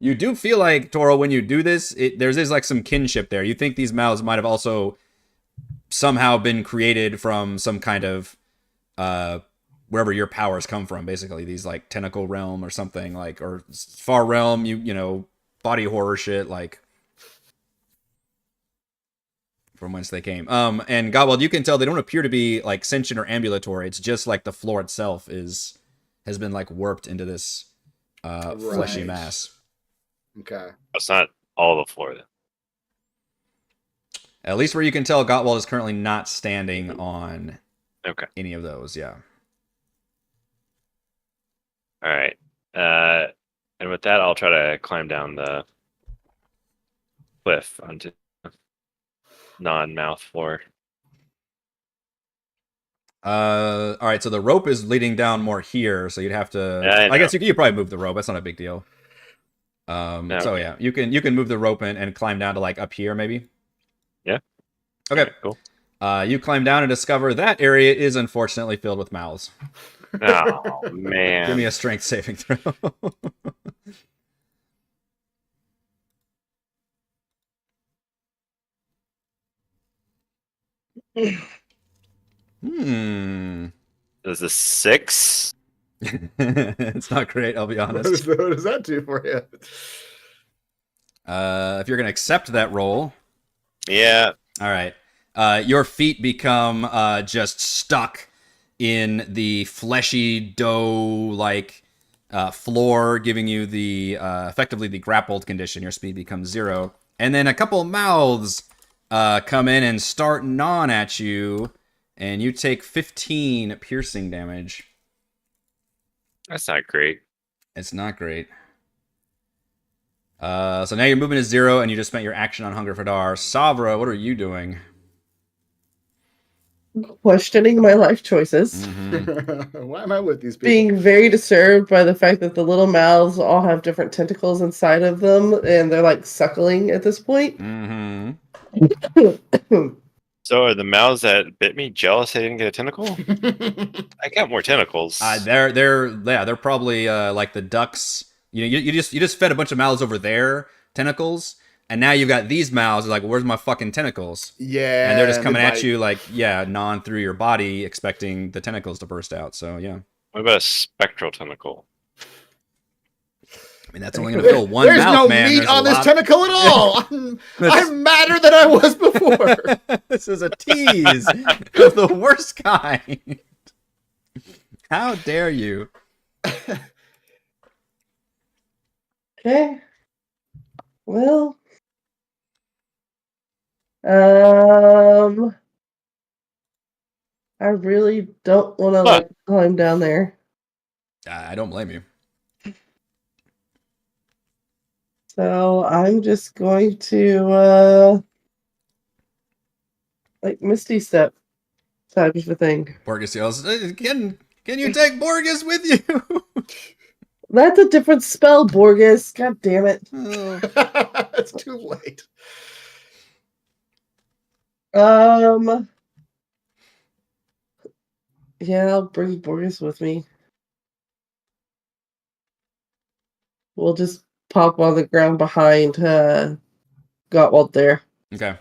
You do feel like, Toro, when you do this, there's like some kinship there. You think these mouths might have also somehow been created from some kind of wherever your powers come from, basically. These like tentacle realm or something, like, or far realm, you know, body horror shit, like, from whence they came. And Godwald, you can tell they don't appear to be like sentient or ambulatory. It's just like the floor itself has been like warped into this fleshy Right. mass. Okay. It's not all the floor, then. At least where you can tell, Gottwald is currently not standing on Okay. any of those. Yeah. All right. And with that, I'll try to climb down the cliff onto non-mouth floor. All right. So the rope is leading down more here, so you'd have to. Yeah, I guess you could probably move the rope. That's not a big deal. No. So yeah, you can move the rope and climb down to like up here, maybe. Yeah. Okay. Cool. You climb down and discover that area is unfortunately filled with mouths. Oh man. Give me a strength saving throw. There's a 6. It's not great, I'll be What honest. does that do for you? If you're gonna accept that roll, Yeah. all right. Your feet become just stuck in the fleshy dough, like floor, giving you the effectively the grappled condition. Your speed becomes 0. And then a couple mouths come in and start gnawing at you, and you take 15 piercing damage. That's not great. It's not great. So now your movement is 0, and you just spent your action on Hunger for Dar. Savra, what are you doing? Questioning my life choices. Why am I with these people? Being very disturbed by the fact that the little mouths all have different tentacles inside of them, and they're like suckling at this point. So are the mouths that bit me jealous they didn't get a tentacle? I got more tentacles. They're probably like the ducks. You just fed a bunch of mouths over their tentacles, and now you've got these mouths. Like, where's my fucking tentacles? Yeah, and they're just coming at you like, gnawing through your body, expecting the tentacles to burst out. So yeah. What about a spectral tentacle? I mean, that's only going to fill one There's mouth, no man. meat There's on this tentacle at all. I'm madder than I was before. This is a tease of the worst kind. How dare you? Okay. Well. I really don't want to like climb down there. I don't blame you. So I'm just going to like Misty Step type of a thing. Borgus yells, Can you take Borgus with you? That's a different spell, Borgus. God damn it. Oh. It's too late. Yeah, I'll bring Borgus with me. We'll just pop on the ground behind Gottwald there. Okay.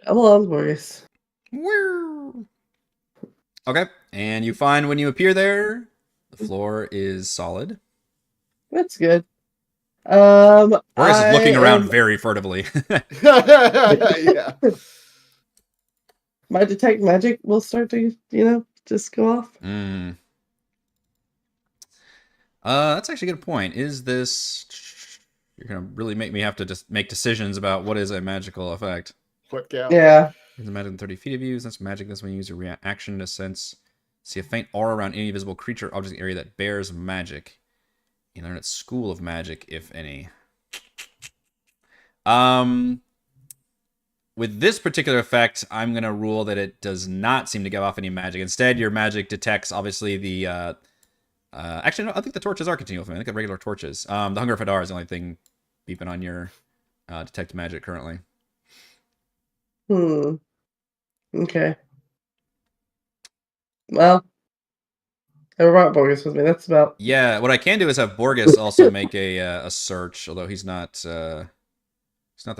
Come along, Borgus. Okay, and you find when you appear there, the floor is solid. That's good. Borgus is looking around very furtively. Yeah. My detect magic will start to, just go off. That's actually a good point. Is this... You're going to really make me have to just make decisions about what is a magical effect. What count? Yeah. There's a magic within 30 feet of you. That's magic. That's when you use your reaction to sense. See a faint aura around any visible creature, object, area that bears magic. You learn its school of magic, if any. With this particular effect, I'm going to rule that it does not seem to give off any magic. Instead, your magic detects, obviously, the... actually, no, I think the torches are continual for me. I think the regular torches. The Hunger of Hadar is the only thing beeping on your detect magic currently. Okay. Well, I brought Borgus with me. That's about... Yeah, what I can do is have Borgus also make a search, although he's not the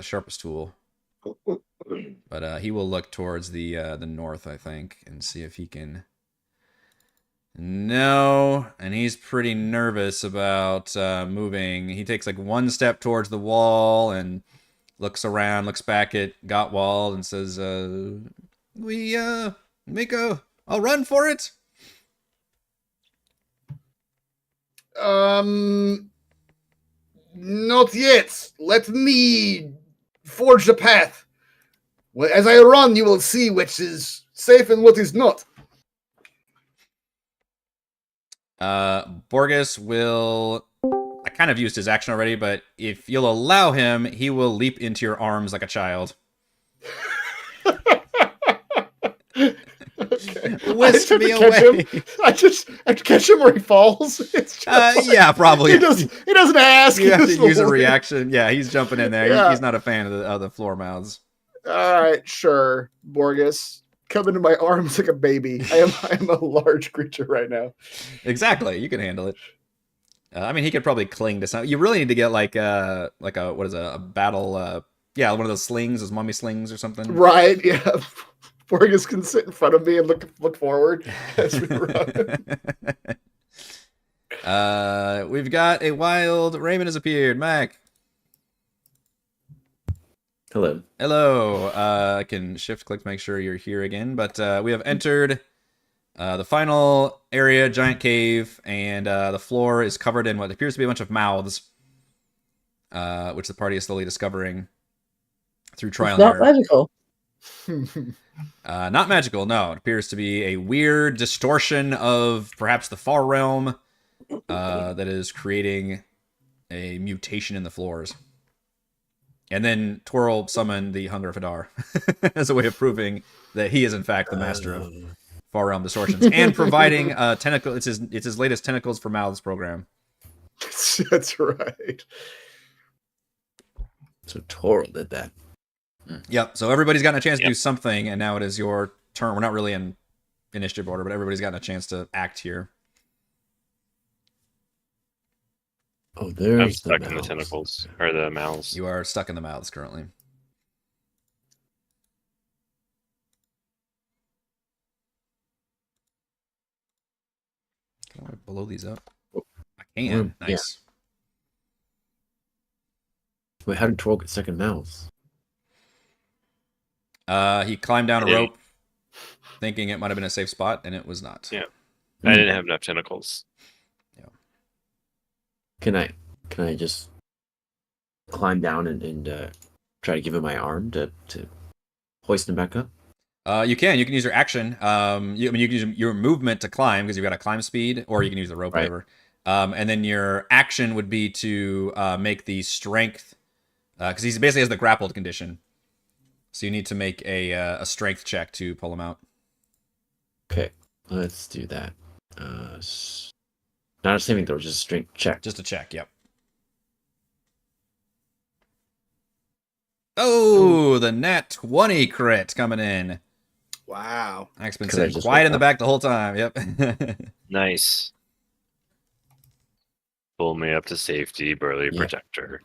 sharpest tool. But he will look towards the north, I think, and see if he can... No, and he's pretty nervous about moving. He takes like one step towards the wall and looks around, looks back at Gottwald and says, I'll run for it. Not yet. Let me forge the path. Well, as I run, you will see which is safe and what is not. Borgus will... I kind of used his action already, but if you'll allow him, he will leap into your arms like a child. Okay. Whisk me away. I catch him where he falls. It's just yeah, probably. He doesn't ask. You have to use a reaction. Yeah, he's jumping in there. Yeah. He's not a fan of the floor mouths. All right, sure, Borgus. Come into my arms like a baby. I am a large creature right now. Exactly. You can handle it. I mean, he could probably cling to something. You really need to get like a what is a battle? One of those slings, those mummy slings or something. Right. Yeah. Borgus can sit in front of me and look forward as we run. We've got a wild Raymond has appeared. Mac. Hello. Hello. I can shift click to make sure you're here again, but we have entered the final area, giant cave, and the floor is covered in what appears to be a bunch of mouths, which the party is slowly discovering through trial It's and not error. magical. Not magical, no. It appears to be a weird distortion of perhaps the far realm that is creating a mutation in the floors. And then Twirl summoned the Hunger of Hadar as a way of proving that he is in fact the master of far realm distortions and providing tentacle. It's his latest Tentacles for Mouths program. That's right. So Toral did that. Yep. So everybody's gotten a chance to do something, and now it is your turn. We're not really in initiative order, but everybody's gotten a chance to act here. Oh, there's I'm stuck in the mouths. tentacles or the mouths. You are stuck in the mouths currently. Can I blow these up? I can. Yeah. Nice. Wait, how did Toral get second mouths? He climbed down a Yeah. rope, thinking it might have been a safe spot, and it was not. Yeah. I didn't have enough tentacles. Can I just climb down and try to give him my arm to hoist him back up? You can use your action. You can use your movement to climb because you've got a climb speed, or you can use the rope, Right. whatever. And then your action would be to make the strength, because he basically has the grappled condition. So you need to make a strength check to pull him out. Okay, let's do that. Not a saving throw, just a strength check. Just a check, yep. Oh, the nat 20 crit coming in. Wow. I've been 'Cause I sitting just quiet woke in the up. back the whole time. Yep. Nice. Pull me up to safety, burly Yeah. protector.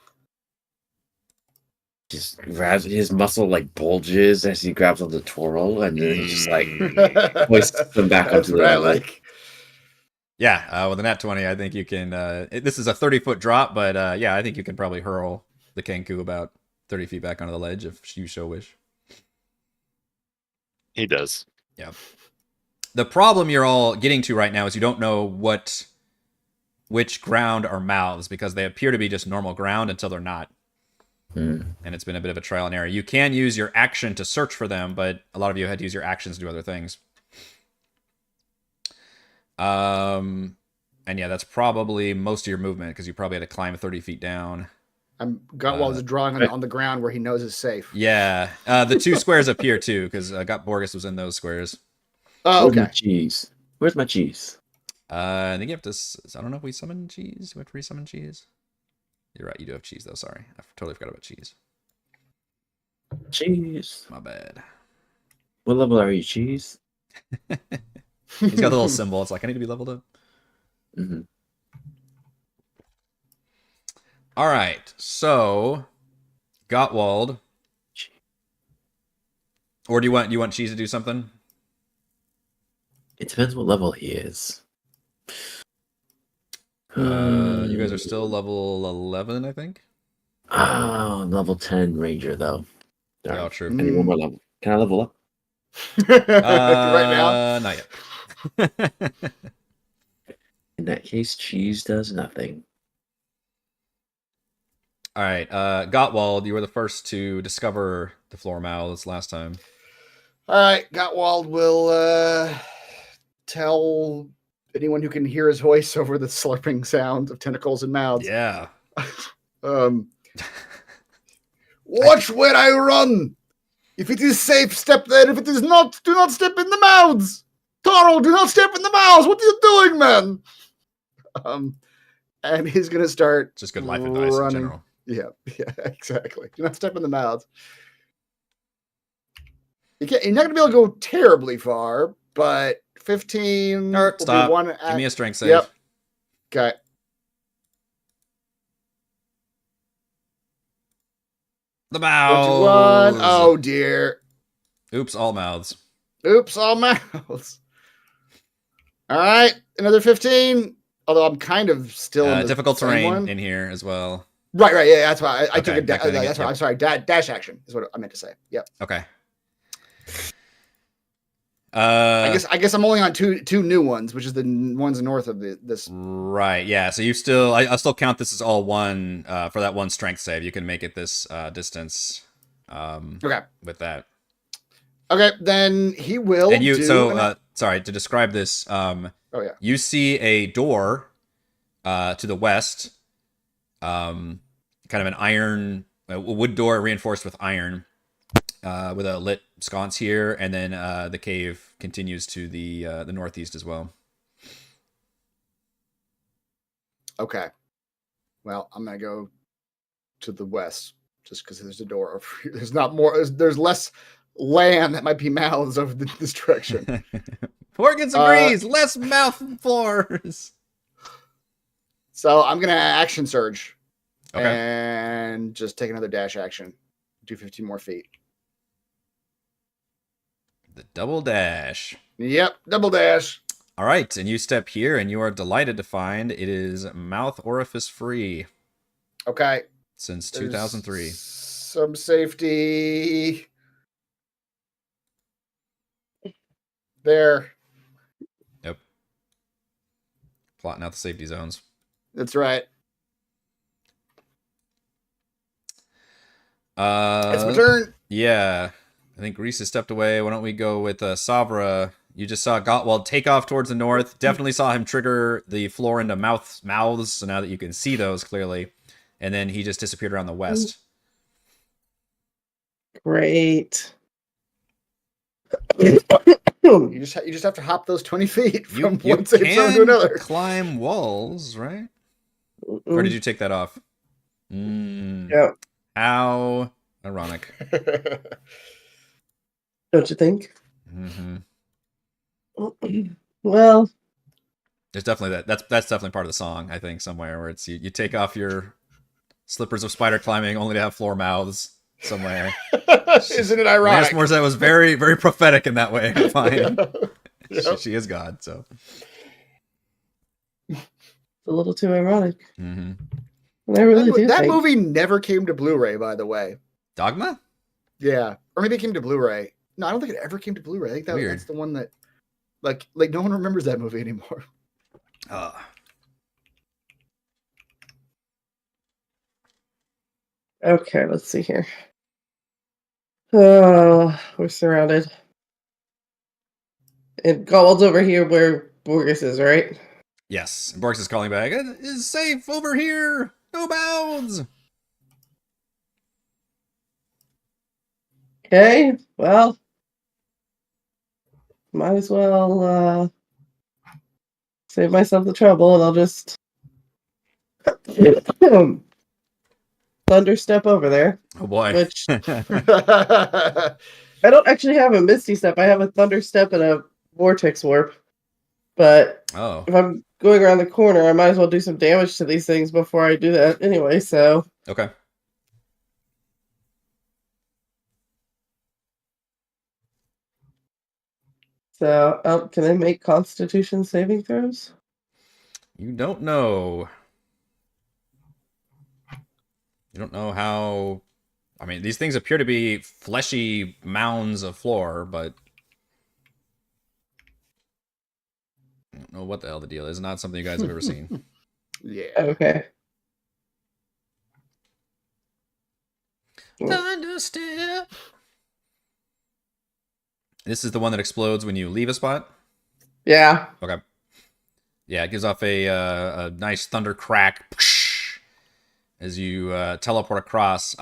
Just grabs his muscle like bulges as he grabs onto Toral, and then he just like hoists them back That's onto what I the like. Yeah, with a nat 20, I think you can... this is a 30-foot drop, but yeah, I think you can probably hurl the Kenku about 30 feet back onto the ledge if you so wish. He does. The problem you're all getting to right now is you don't know which ground are mouths, because they appear to be just normal ground until they're not. And it's been a bit of a trial and error. You can use your action to search for them, but a lot of you had to use your actions to do other things. And yeah, that's probably most of your movement, because you probably had to climb 30 feet down. Gottwald is drawing on the ground where he knows is safe. Yeah, the 2 squares up here too, because Borgus was in those squares. Oh, Where's my okay. cheese? Where's my cheese? I think you have to... I don't know if we summon cheese. We have to resummon cheese. You're right, you do have cheese though, sorry. I totally forgot about cheese. Cheese. My bad. What level are you, cheese? He's got the little symbol. It's like, I need to be leveled up. Mm-hmm. All right, so Gottwald, or do you want Cheese to do something? It depends what level he is. You guys are still level 11, I think. Oh, level 10 ranger though. Darn. Oh, true. I need one more level. Can I level up? Right now? Not yet. In that case, cheese does nothing. All right, Gottwald, you were the first to discover the floor mouths last time. All right, Gottwald will tell anyone who can hear his voice over the slurping sound of tentacles and mouths. Yeah. Watch where I run. If it is safe, step there. If it is not, do not step in the mouths. Taro, do not step in the mouths. What are you doing, man? And he's gonna start It's just good life advice in general. Yeah, exactly. Do not step in the mouths. You're not gonna be able to go terribly far, but 15. will be Stop. one Give me a strength save. Yep. Okay. The mouths. 21. Oh dear. Oops, all mouths. Oops, all mouths. All right, another 15. Although I'm kind of still in the Difficult same terrain one. in here as well. Right. Yeah, that's why I took Okay, a dash. back then again, That's why yep. I'm sorry. Dash action is what I meant to say. Yep. Okay. I guess I'm only on two new ones, which is the ones north of this. Right. Yeah. So you still, I still count this as all one for that one strength save. You can make it this distance. Okay. With that. Okay, then he will. And you. do So an- sorry to describe this. oh yeah. You see a door to the west. Kind of an iron, a wood door reinforced with iron, with a lit sconce here, and then the cave continues to the northeast as well. Okay. Well, I'm gonna go to the west just because there's a door over here. There's not more. There's less land that might be mouths over this direction. Morgans agrees. Less mouth floors. So I'm gonna action surge. Okay. And just take another dash action. Do 15 more feet. The double dash. Yep, double dash. All right, and you step here, and you are delighted to find it is mouth orifice free Okay. since There's 2003. Some safety. There. Yep. Plotting out the safety zones. That's right. It's my turn. Yeah. I think Reese has stepped away. Why don't we go with Savra? You just saw Gottwald take off towards the north. Definitely saw him trigger the floor into mouths. So now that you can see those clearly. And then he just disappeared around the west. Great. You just have to hop those 20 feet from one safe zone to another. Climb walls, right? Or did you take that off? Yeah. How ironic. Don't you think? Mm-hmm. Well, There's definitely that. That's definitely part of the song, I think, somewhere where it's you take off your slippers of spider climbing only to have floor mouths somewhere. Isn't it ironic? Alanis Morissette was very, very prophetic in that way. I find. Yep. She is God, so. it's a little too ironic. Mm-hmm. And I really do That think. movie never came to Blu-ray, by the way. Dogma? Yeah, or maybe it came to Blu-ray. No, I don't think it ever came to Blu-ray. I think Weird. that's the one that, like no one remembers that movie anymore. Okay, let's see here. Oh, we're surrounded. And Gold's over here where Borges is, right? Yes. Borks is calling back. It is safe over here. No bounds. Okay, well, might as well save myself the trouble, and I'll just thunder step over there. Oh boy. Which I don't actually have a Misty Step. I have a Thunder Step and a Vortex Warp. But Oh. if I'm going around the corner, I might as well do some damage to these things before I do that anyway, so... Okay. So, can I make Constitution saving throws? You don't know. You don't know how... I mean, these things appear to be fleshy mounds of floor, but... I don't know what the hell the deal is. Not something you guys have ever seen. Yeah. Okay. Thunderstep. This is the one that explodes when you leave a spot? Yeah. Okay. Yeah, it gives off a nice thunder crack as you teleport across.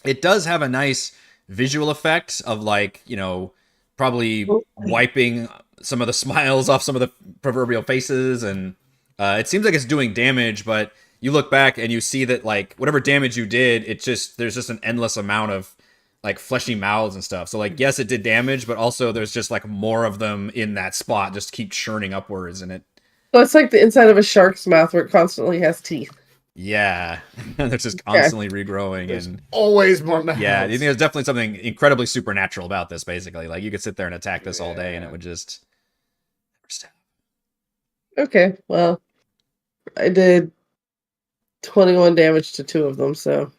It does have a nice visual effect of, like, you know, probably wiping some of the smiles off some of the proverbial faces, and it seems like it's doing damage, but you look back and you see that, like, whatever damage you did, there's just an endless amount of, like, fleshy mouths and stuff. So, like, yes, it did damage, but also there's just, like, more of them in that spot, just keep churning upwards, and it... So it's like the inside of a shark's mouth where it constantly has teeth. Yeah. They're just constantly regrowing. There's and always more mouths. yeah, I think there's definitely something incredibly supernatural about this, basically. Like, you could sit there and attack this all day, and it would just... Okay, well, I did 21 damage to 2 of them, so.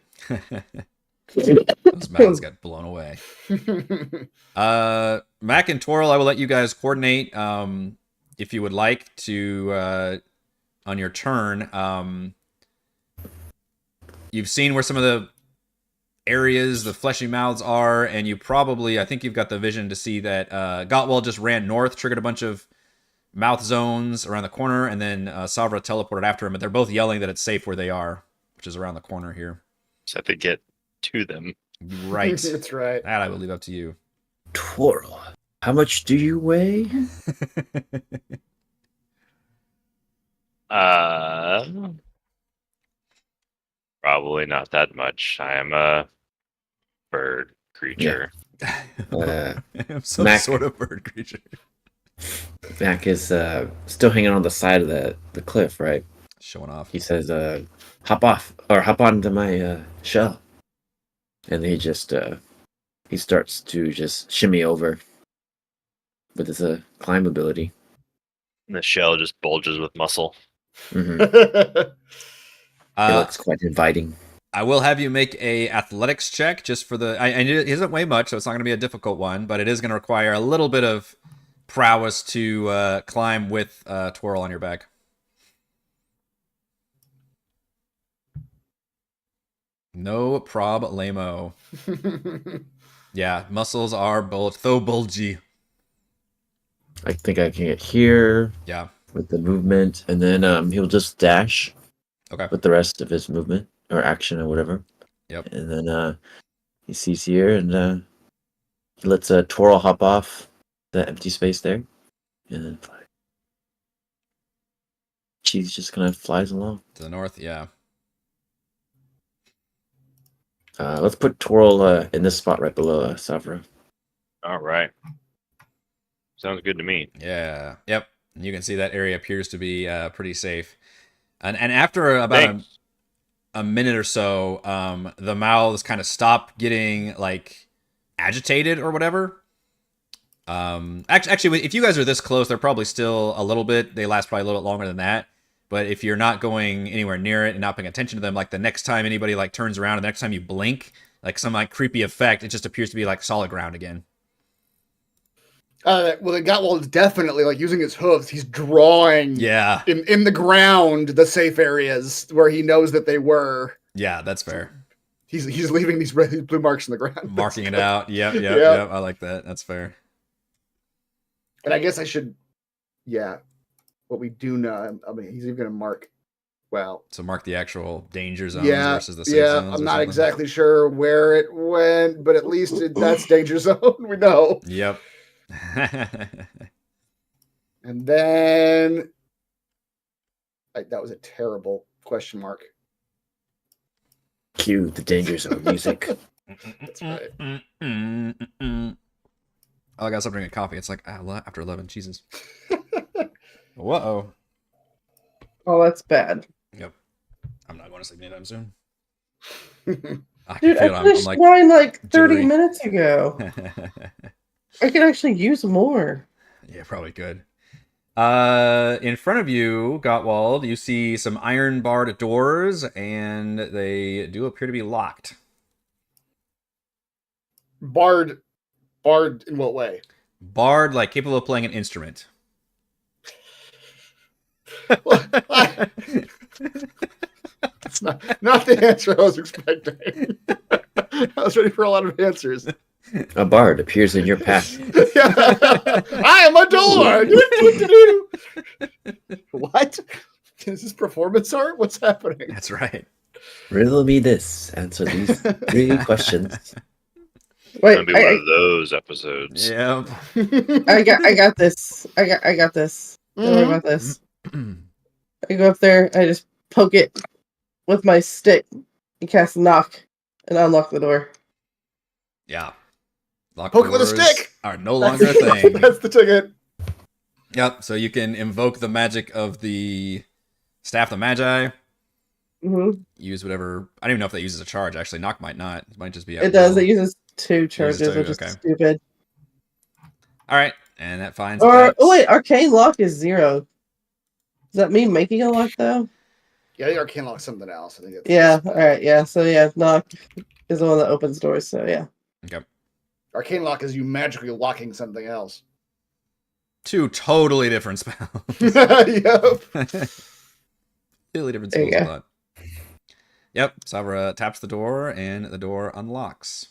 Those mouths got blown away. Mac and Toril, I will let you guys coordinate if you would like to on your turn. You've seen where some of the areas, the fleshy mouths are, and you probably, I think you've got the vision to see that Gottwald just ran north, triggered a bunch of mouth zones around the corner, and then Savra teleported after him, but they're both yelling that it's safe where they are, which is around the corner here. So I have to get to them. Right. That's right. That I will leave up to you. Twirl. How much do you weigh? Probably not that much. I am a bird creature. I'm some Mac- sort of bird creature. Mac is still hanging on the side of the cliff, right? Showing off. He says, hop off, or hop onto my shell. And he just, he starts to just shimmy over with his climb ability. And the shell just bulges with muscle. Mm-hmm. It looks quite inviting. I will have you make a athletics check just for the. I it doesn't weigh much, so it's not going to be a difficult one, but it is going to require a little bit of prowess to climb with Twirl on your back. No problemo. Yeah, muscles are so bulgy. I think I can get here Yeah. with the movement, and then he'll just dash Okay. with the rest of his movement or action or whatever. Yep. And then he sees here, and he lets Twirl hop off the empty space there, and then fly. She's just kind of flies along. To the north, yeah. Let's put Twirl in this spot right below Savra. All right. Sounds good to me. Yeah. Yep. You can see that area appears to be pretty safe. And after about a minute or so, the mouths kind of stop getting like agitated or whatever. Actually, if you guys are this close, they're probably still a little bit. They last probably a little bit longer than that. But if you're not going anywhere near it and not paying attention to them, like the next time anybody like turns around and the next time you blink, like some like creepy effect, it just appears to be like solid ground again. Well, the Gottwald is definitely like using his hooves. He's drawing Yeah. in the ground the safe areas where he knows that they were. Yeah, that's fair. He's leaving these red, blue marks in the ground. Marking it out. Yep. I like that. That's fair. And I guess I should, yeah. What we do know, I mean, he's even going to mark. Well, So mark the actual danger zones yeah, versus the safe zones. I'm or not something. exactly sure where it went, but at least that's danger zone. We know. Yep. And then that was a terrible question mark. Cue the danger zone music. That's right. Oh, I got something to drink coffee. It's like after 11. Jesus. Whoa. Oh, that's bad. Yep. I'm not going to sleep anytime soon. I can Dude, feel it. I I'm finished like mine like 30 jittery. minutes ago. I could actually use more. Yeah, probably could. In front of you, Gottwald, you see some iron barred doors, and they do appear to be locked. Barred in what way? Barred, like capable of playing an instrument. That's not the answer I was expecting. I was ready for a lot of answers. A bard appears in your path. I am a door. What? Is this performance art? What's happening? That's right. Riddle me this. Answer these 3 questions. Wait, Gonna be one of those episodes. Yep. I got this. I got this. Don't worry about this. I go up there, I just poke it with my stick and cast knock and unlock the door. Yeah. Locked Poke it with a doors stick! are no longer a thing. That's the ticket. Yep. So you can invoke the magic of the Staff of Magi. Mm-hmm. Use whatever. I don't even know if that uses a charge. Actually, knock might not. It might just be. It does. It uses 2 charges, two, which is okay. stupid. All right, and that finds. Or oh wait, arcane lock is 0. Does that mean making a lock though? Yeah, the arcane lock's something else. I think it's Yeah. All right. Yeah. So yeah, knock is the one that opens doors. So yeah. Okay. arcane lock is you magically locking something else. 2 totally different spells. Yep. Totally different There you schools of go. thought. Yep. Savra taps the door and the door unlocks.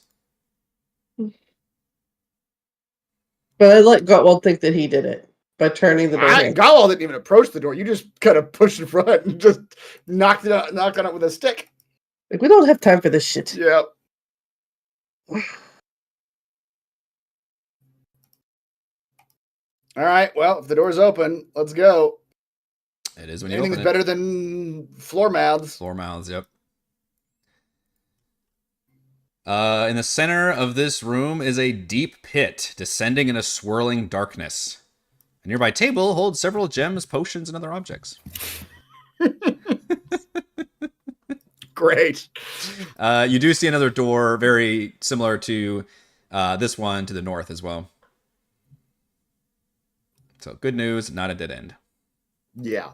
But I let Gottwald think that he did it by turning the door. handle. Gawal didn't even approach the door. You just kind of pushed in front and just knocked on it with a stick. Like, we don't have time for this shit. Yep. All right. Well, if the door's open, let's go. It is when you Anything's open better than floor mouths. Floor mouths, yep. In the center of this room is a deep pit descending in a swirling darkness. A nearby table holds several gems, potions, and other objects. Great. You do see another door very similar to this one to the north as well. So good news, not a dead end. Yeah.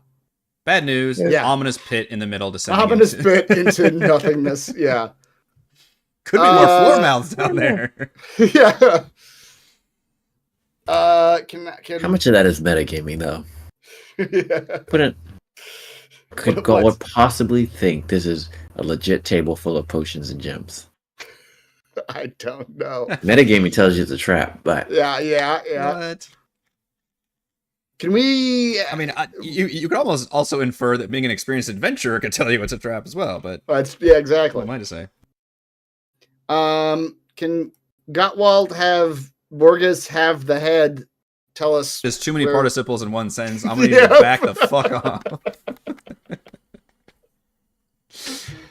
Bad news, Yeah. ominous pit in the middle descending. Ominous into... pit into nothingness. Yeah. Could be more floor mouths down there. Yeah. Can How much of that is metagaming, though? Yeah. Could What- God possibly think this is a legit table full of potions and gems? I don't know. Metagaming tells you it's a trap, but Yeah. What? Can we? I mean, you could almost also infer that being an experienced adventurer could tell you it's a trap as well, but Yeah, what exactly. am I to say? Can Gottwald have Borges have the head tell us? There's too many where- participles in one sentence. I'm gonna need Yeah. to back the fuck off.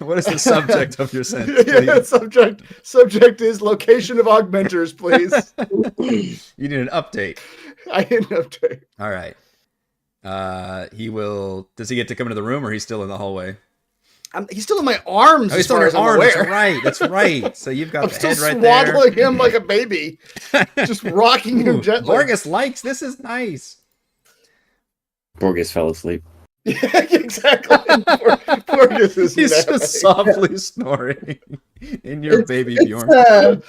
What is the subject of your sentence, Yeah, please? subject is location of augmenters, please. You need an update. I didn't update. All right. He will. Does he get to come into the room, or he's still in the hallway? He's still in my arms. Oh, he's as still far in as your I'm arms. That's aware. right. That's right. So you've got I'm the still head right there. swaddling him like a baby, just rocking him Ooh, gently. Vargas likes this. Is nice. Borges fell asleep. Yeah, exactly. Borges is He's napping. just softly snoring in your baby Bjorn.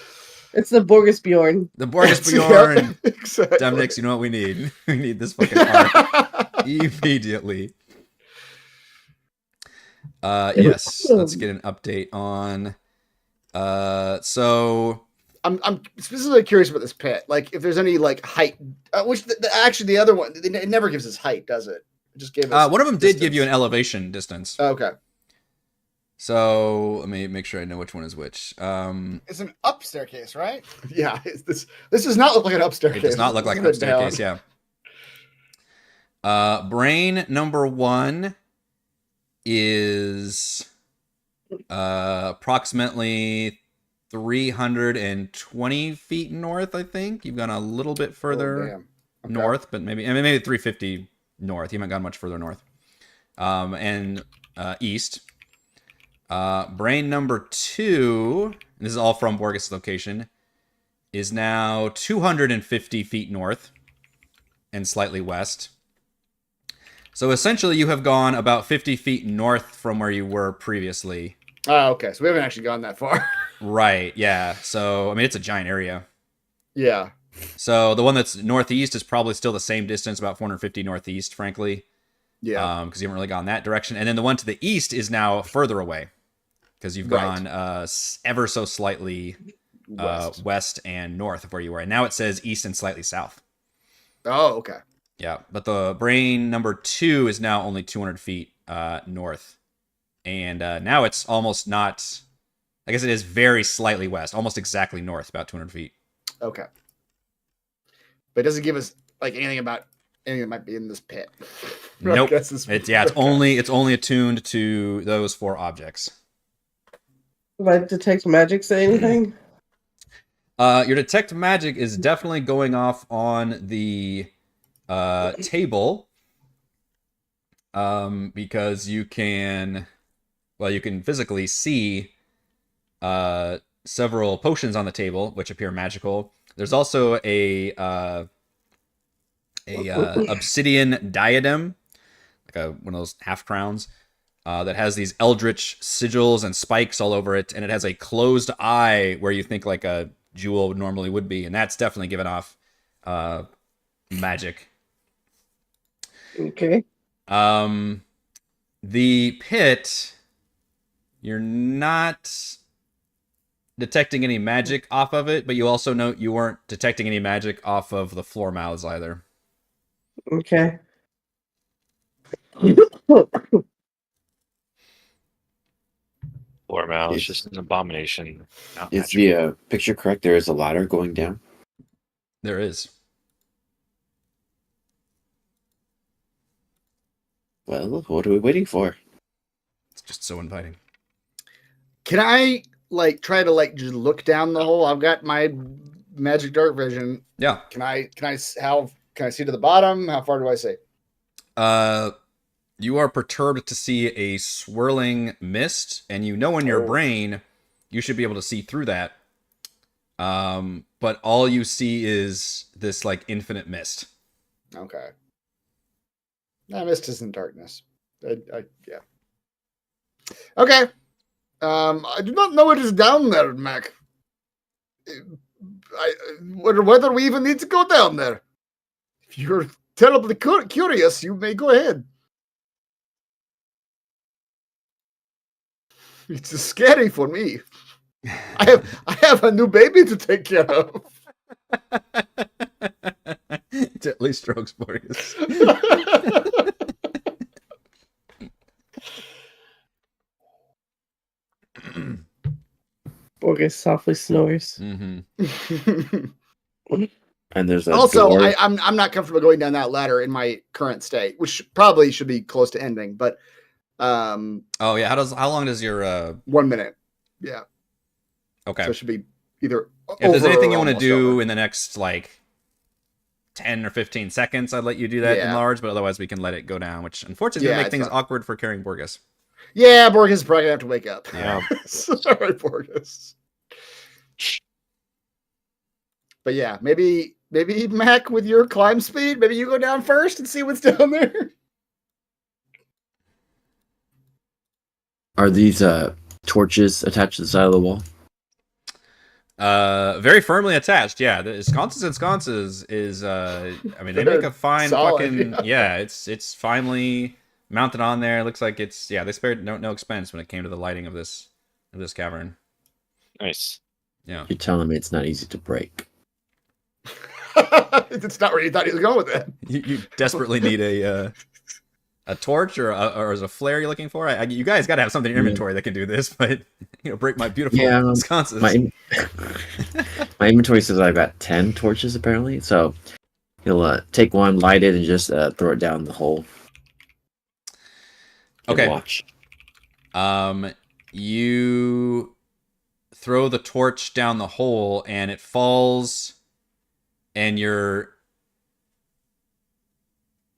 It's the Borges Bjorn. The Borges Yeah, Bjorn. exactly. Demnix, you know what we need? We need this fucking art immediately. Yes, let's get an update on. So I'm specifically curious about this pit. Like, if there's any like height, which actually the other one it never gives us height, does it? It just gave us. one of them did give you an distance. elevation distance. Okay, So let me make sure I know which one is which. it's an up staircase, right? Yeah. This does not look like an up staircase. It does not look like an This up is a staircase. Yeah. Brain number 1 is approximately 320 feet north. I think you've gone a little bit down. further Oh, damn. Okay. north, but maybe 350 north. You haven't gone much further north. And east. Brain number 2, and this is all from Borges' location, is now 250 feet north and slightly west. So essentially, you have gone about 50 feet north from where you were previously. Oh, okay. So we haven't actually gone that far. Right, yeah. So, I mean, it's a giant area. Yeah. So the one that's northeast is probably still the same distance, about 450 northeast, frankly. Yeah. Because you haven't really gone that direction. And then the one to the east is now further away. Because you've Right. gone ever so slightly west and north of where you were. And now it says east and slightly south. Oh, okay. Yeah, but the brain number 2 is now only 200 feet north. And now it's almost not... I guess it is very slightly west, almost exactly north, about 200 feet. Okay. But it doesn't give us like anything about anything that might be in this pit. Nope. I guess it's It's only attuned to those 4 objects. Did I detect magic say anything? Your detect magic is definitely going off on the table. Because you can physically see several potions on the table, which appear magical. There's also a obsidian diadem, like one of those half crowns, that has these eldritch sigils and spikes all over it, and it has a closed eye where you think like a jewel normally would be, and that's definitely given off magic. Okay. The pit, you're not detecting any magic off of it, but you also note you weren't detecting any magic off of the floor mouths either. Okay. Floor mouth is Is- just an abomination. Not Is magical. the picture correct? There is a ladder going down. There is. Well, what are we waiting for? It's just so inviting. Can I like try to like just look down the hole? I've got my magic dark vision. Yeah. Can I see to the bottom? How far do I see? You are perturbed to see a swirling mist, and you know in your Oh. brain you should be able to see through that. But all you see is this like infinite mist. Okay. Mist isn't darkness. Yeah. Okay. I do not know what is down there, Mac. Whether we even need to go down there. If you're terribly curious, you may go ahead. It's scary for me. I have a new baby to take care of. Deadly strokes, Borges. Borges softly snores. Mm-hmm. And there's a Also, door. I'm not comfortable going down that ladder in my current state, which probably should be close to ending. But Oh yeah, how long does your 1 minute, yeah. okay? So it should be either. If there's over anything or you want to almost do over. in the next like 10 or 15 seconds, I'd let you do that in Yeah. large, but otherwise we can let it go down, which unfortunately Yeah, would make it's things fine. awkward for carrying Borges. Yeah, Borges is probably gonna have to wake up. Yeah. Sorry, Borges. But yeah, maybe Mac with your climb speed, maybe you go down first and see what's down there. Are these torches attached to the side of the wall? Very firmly attached. Yeah, the sconces is I mean they make a fine Solid, fucking yeah. it's finely mounted on there. It looks like it's they spared no expense when it came to the lighting of this cavern. Nice. Yeah. You're telling me it's not easy to break. It's not where you thought he was going with that. You desperately need a torch or is a flare you're looking for? You guys got to have something in your inventory that can do this, but break my beautiful sconces. My inventory says I've got 10 torches apparently, so he'll take one, light it, and just throw it down the hole. And Okay. Watch. You throw the torch down the hole, and it falls, and your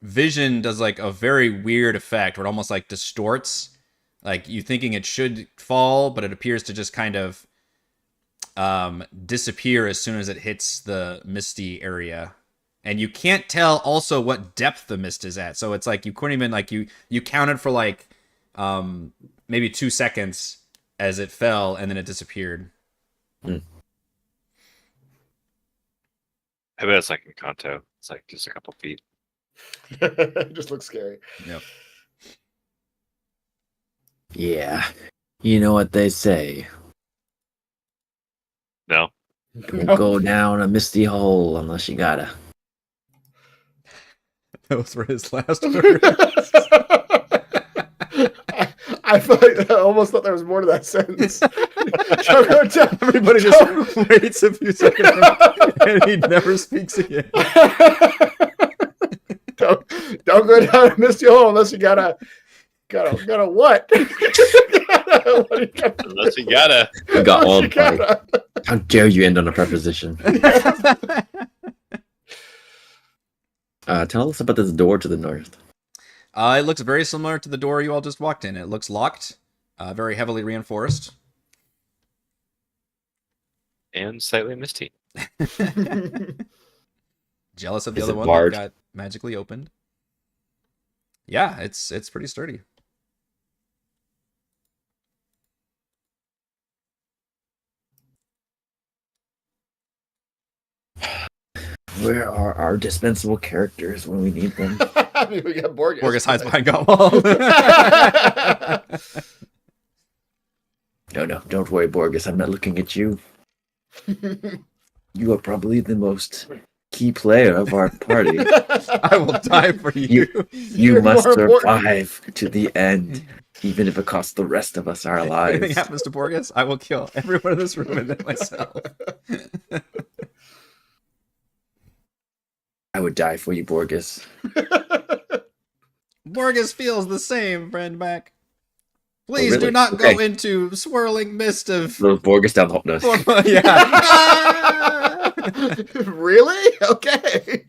vision does like a very weird effect where it almost like distorts, like you thinking it should fall, but it appears to just kind of disappear as soon as it hits the misty area. And you can't tell also what depth the mist is at. So it's like you couldn't even like you counted for like maybe 2 seconds as it fell, and then it disappeared. Hmm. I bet it's like in Kanto. It's like just a couple feet. It just looks scary. Yep. Yeah. You know what they say. No. Don't go down a misty hole unless you gotta. Those were his last words. I almost thought there was more to that sentence. Everybody just waits a few seconds and he never speaks again. don't go down a misty hole unless you gotta what? What do you gotta do? Unless you gotta. You got all Unless you gotta. How dare you end on a preposition? Tell us about this door to the north. It looks very similar to the door you all just walked in. It looks locked, very heavily reinforced. And slightly misty. Jealous of the Is other it one barred? that got magically opened. Yeah, it's pretty sturdy. Where are our dispensable characters when we need them? I mean, we got Borges. Borges hides behind Gottwald. No, don't worry, Borges. I'm not looking at you. You are probably the most key player of our party. I will die for you. You You're must more important. survive to the end, even if it costs the rest of us our If anything lives. happens to Borges, I will kill everyone in this room and then myself. I would die for you, Borges. Borges feels the same, friend Mac. Please really? do not go Okay. into swirling mist of... Those Borges down the hall. No. yeah. Really? Okay.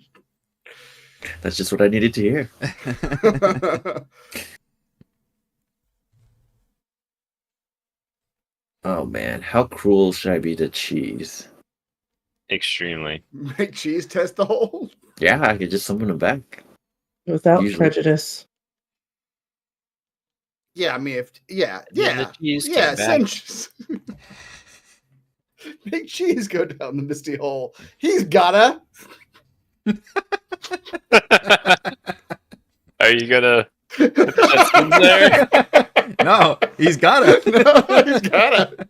That's just what I needed to hear. Oh man, how cruel should I be to Cheese? Extremely. Make Cheese test the hole. Yeah, I could just summon him back. Without Usually. prejudice. Yeah, I mean, if Yeah, the cheese yeah. came back. Send Make Cheese go down the misty hole. He's gotta. Are you gonna put that in there? No, he's got it. No, he's gotta.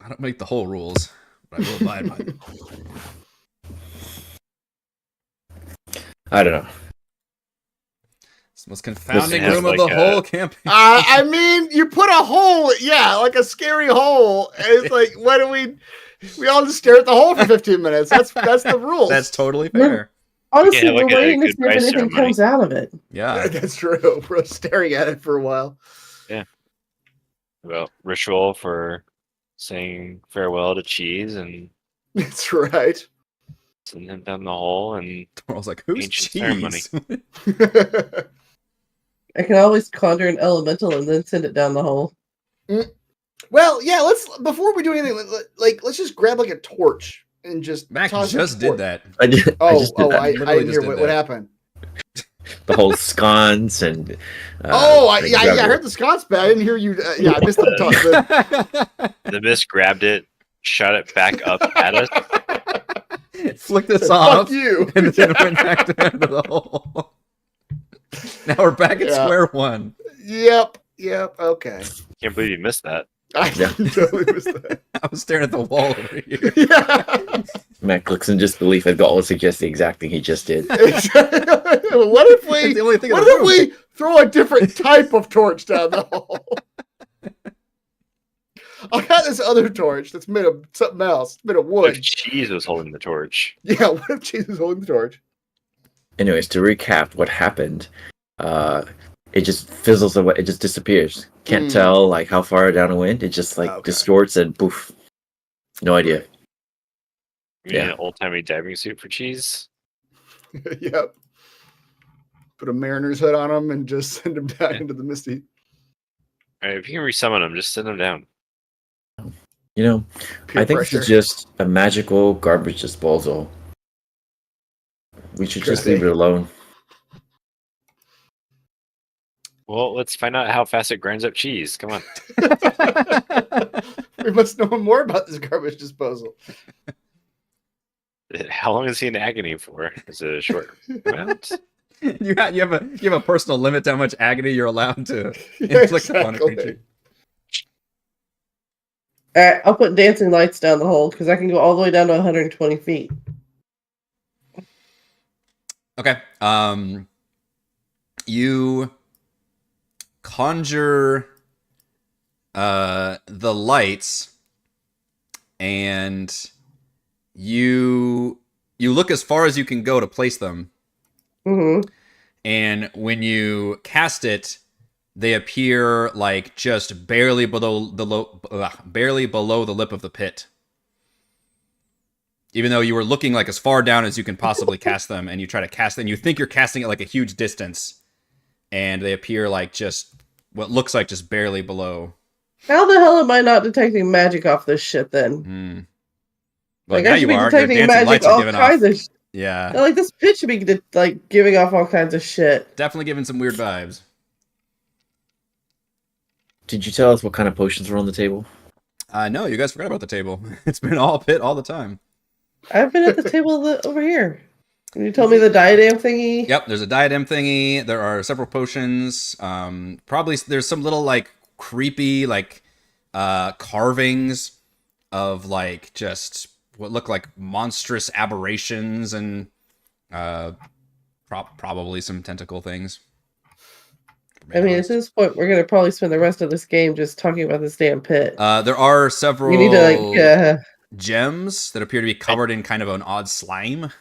I don't make the whole rules, but I will abide by them. I don't know. It's the most confounding This room has of the like whole a- campaign. I mean, you put a hole, yeah, like a scary hole. And it's like, what do we all just stare at the hole for 15 minutes. That's the rules. That's totally fair. Honestly, Yeah, like we're a waiting to see if goodbye anything ceremony. comes out of it. Yeah. That's true. We're staring at it for a while. Well, ritual for saying farewell to Cheese and That's right. send him down the hole. And Toral's like, who's Ancient cheese? ceremony. I can always conjure an elemental and then send it down the hole. Well, yeah, let's before we do anything, let's just grab like a torch and just Mac toss the just did torch. that. I just did I that. Literally didn't just hear did what that. happened. The whole scones and. I grabbed heard it. the Scots, but I didn't hear you. Yeah, I missed the toss. the mist grabbed it, shot it back up at us. Flicked us Fuck off, you. and then went back down to the hole. Now we're back at Yeah. square one. Yep. Okay. Can't believe you missed that. I Yeah. totally missed that. I was staring at the wall over here. Yeah. Mac looks in disbelief at Galt suggests the exact thing he just did. What if It's we? the only thing in What the if room. we throw a different type of torch down the hole? I got this other torch that's made of something else, made of If wood. Cheese was holding the torch. Yeah, what if Cheese is holding the torch? Anyways, to recap what happened, it just fizzles away. It just disappears. Can't tell like how far down it went. It just like Okay. distorts and poof. No idea. You need Yeah. an old timey diving suit for Cheese. Yep. Put a mariner's hood on him and just send him down into the misty. All right, if you can resummon him, just send him down. You know, Peer I think pressure. this is just a magical garbage disposal. We should just leave it alone. Well, let's find out how fast it grinds up cheese. Come on. We must know more about this garbage disposal. How long is he in agony for? Is it a short amount? You have a personal limit to how much agony you're allowed to Yeah, inflict upon a exactly. creature. Alright, I'll put dancing lights down the hole because I can go all the way down to 120 feet. Okay. You conjure the lights, and you look as far as you can go to place them. Mm-hmm. And when you cast it, they appear like just barely below the lip of the pit. Even though you were looking like as far down as you can possibly cast them, and you try to cast them, you think you're casting it like a huge distance, and they appear like just what looks like just barely below. How the hell am I not detecting magic off this shit then? Well, Like, now I should you be are. Your detecting dancing magic lights are all giving kinds off. of Yeah, like this pit should be like giving off all kinds of shit. definitely giving some weird vibes. Did you tell us what kind of potions were on the table? No, you guys forgot about the table. It's been all pit all the time. I've been at the table over here. You told me the diadem thingy. Yep, there's a diadem thingy. There are several potions. Probably there's some little like creepy like carvings of like just what look like monstrous aberrations and probably some tentacle things. I mean, at this point, we're gonna probably spend the rest of this game just talking about this damn pit. There are several We need to gems that appear to be covered in kind of an odd slime.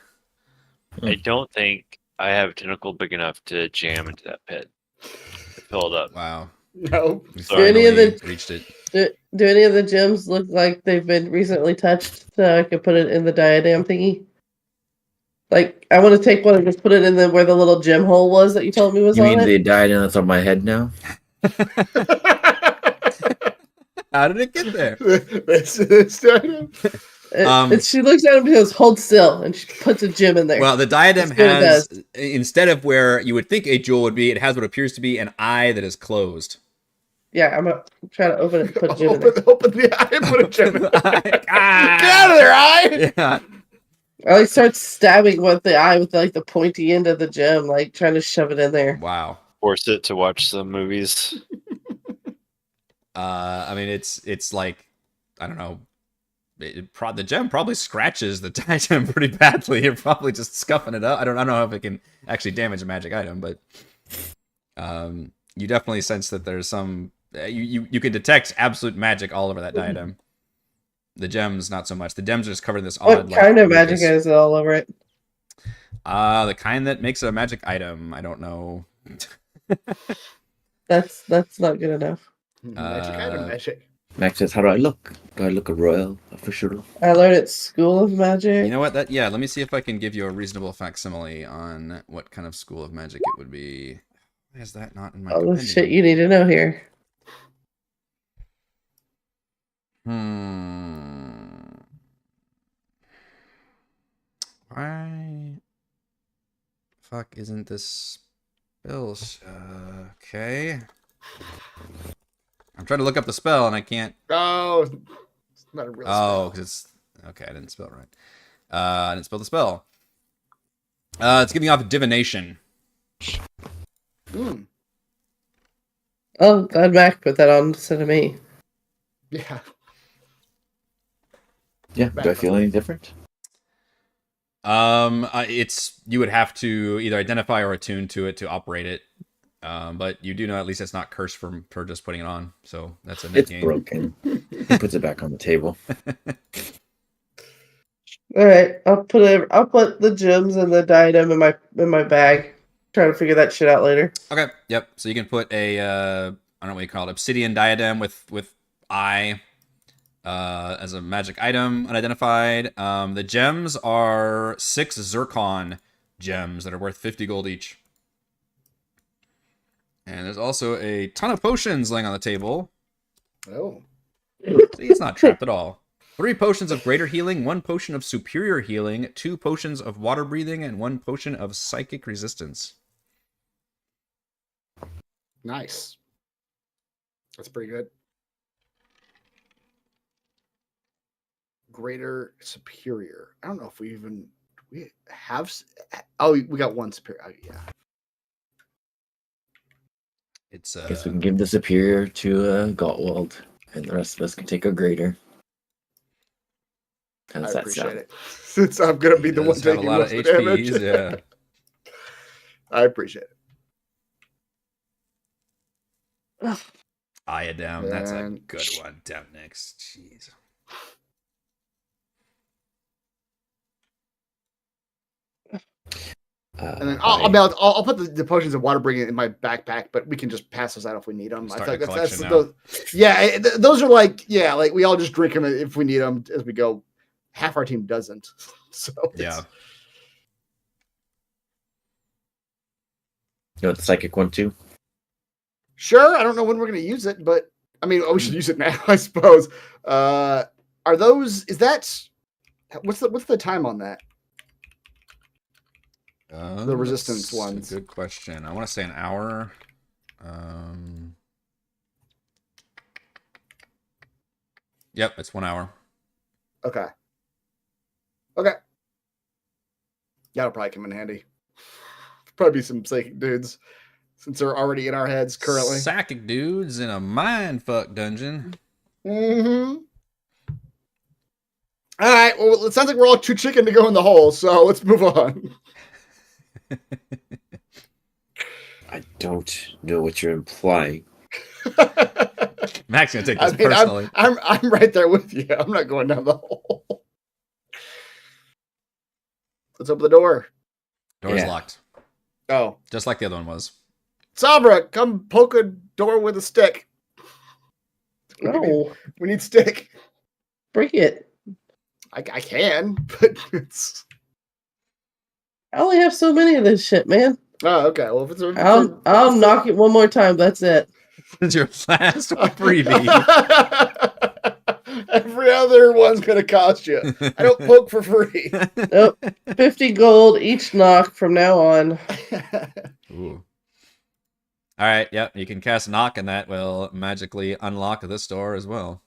I don't think I have a tentacle big enough to jam into that pit. Fill it up. Wow. No. We Do any of finally the- reached it. do any of the gems look like they've been recently touched so I could put it in the diadem thingy? Like, I want to take one and just put it in where the little gem hole was that you told me was You on mean it. the diadem that's on my head now? How did it get there? And she looks at him and goes, "Hold still," and she puts a gem in there. Well, the diadem That's what it has, does. instead of where you would think a jewel would be, it has what appears to be an eye that is closed. Yeah, I'm gonna try to open it and put a gem in there. Open the eye and put a gem in there. Get Ah! out of there, eye! Yeah. I like start stabbing with the eye with like the pointy end of the gem, like trying to shove it in there. Wow. Force it to watch some movies. I mean, it's like, I don't know. The gem probably scratches the diadem pretty badly. You're probably just scuffing it up. I don't know if it can actually damage a magic item, but you definitely sense that there's some. You can detect absolute magic all over that diadem. The gems, not so much. The gems are just covered in this odd. What kind like, of magic mucus. is it all over it? The kind that makes a magic item. I don't know. That's not good enough. Magic item, magic. Max says, "How do I look? Do I look a royal official?" I learned at School of Magic. You know what? Yeah. Let me see if I can give you a reasonable facsimile on what kind of school of magic it would be. Why is that not in my? All the compendium? shit you need to know here. Why? Fuck! Isn't this spell? Okay. I'm trying to look up the spell and I can't. Oh, it's not a real Oh, because it's okay. I didn't spell it right. I didn't spell the spell. It's giving off divination. spell. Mm. Oh, glad Mac put that on instead of me. Yeah. Yeah. Do I feel any different? It's you would have to either identify or attune to it to operate it. But you do know at least it's not cursed for just putting it on. So that's a net It's gain. broken. He puts it back on the table. All right, I'll put the gems and the diadem in my bag. Try to figure that shit out later. Okay. Yep. So you can put a I don't know what you call it, obsidian diadem with eye as a magic item, unidentified. The gems are 6 zircon gems that are worth 50 gold each. And there's also a ton of potions laying on the table. Oh. See, it's not trapped at all. 3 potions of greater healing, 1 potion of superior healing, 2 potions of water breathing, and 1 potion of psychic resistance. Nice. That's pretty good. Greater superior. I don't know if we have. Oh, we got 1 superior. Oh, yeah. It's I guess we can give the superior to Gottwald, and the rest of us can take a greater. How does I that appreciate sound? it. Since I'm gonna be the one does have a taking lot of most of the damage. HPs, yeah. I appreciate it. Iodam, that's a And- good one. Down next. Jeez. And then I'll put the potions of water breathing in my backpack, but we can just pass those out if we need them. I Start think the that's collection those. Yeah, those are like we all just drink them if we need them as we go. Half our team doesn't, so Yeah. You want the psychic one too? Sure, I don't know when we're going to use it, but I mean, we should use it now, I suppose. Are those? Is that? What's the time on that? The resistance That's a ones. Good question. I want to say an hour. Yep, it's 1 hour. Okay. Okay. That'll probably come in handy. Probably be some psychic dudes, since they're already in our heads currently. Psychic dudes in a mindfuck dungeon. Mm-hmm. All right. Well, it sounds like we're all too chicken to go in the hole, so let's move on. I don't know what you're implying. Mac's gonna take this personally. I'm right there with you. I'm not going down the hole. Let's open the door. Door's Yeah. locked. Oh, Just like the other one was. Sabra, come poke a door with a stick. Oh, We need stick. bring it. I can, but it's. I only have so many of this shit, man. Oh, okay. Well, if it's a. I'll knock it one more time. That's it. It's your last freebie. Every other one's gonna cost you. I don't poke for free. Nope. 50 gold each knock from now on. Ooh. All right, yep, you can cast knock, and that will magically unlock this door as well.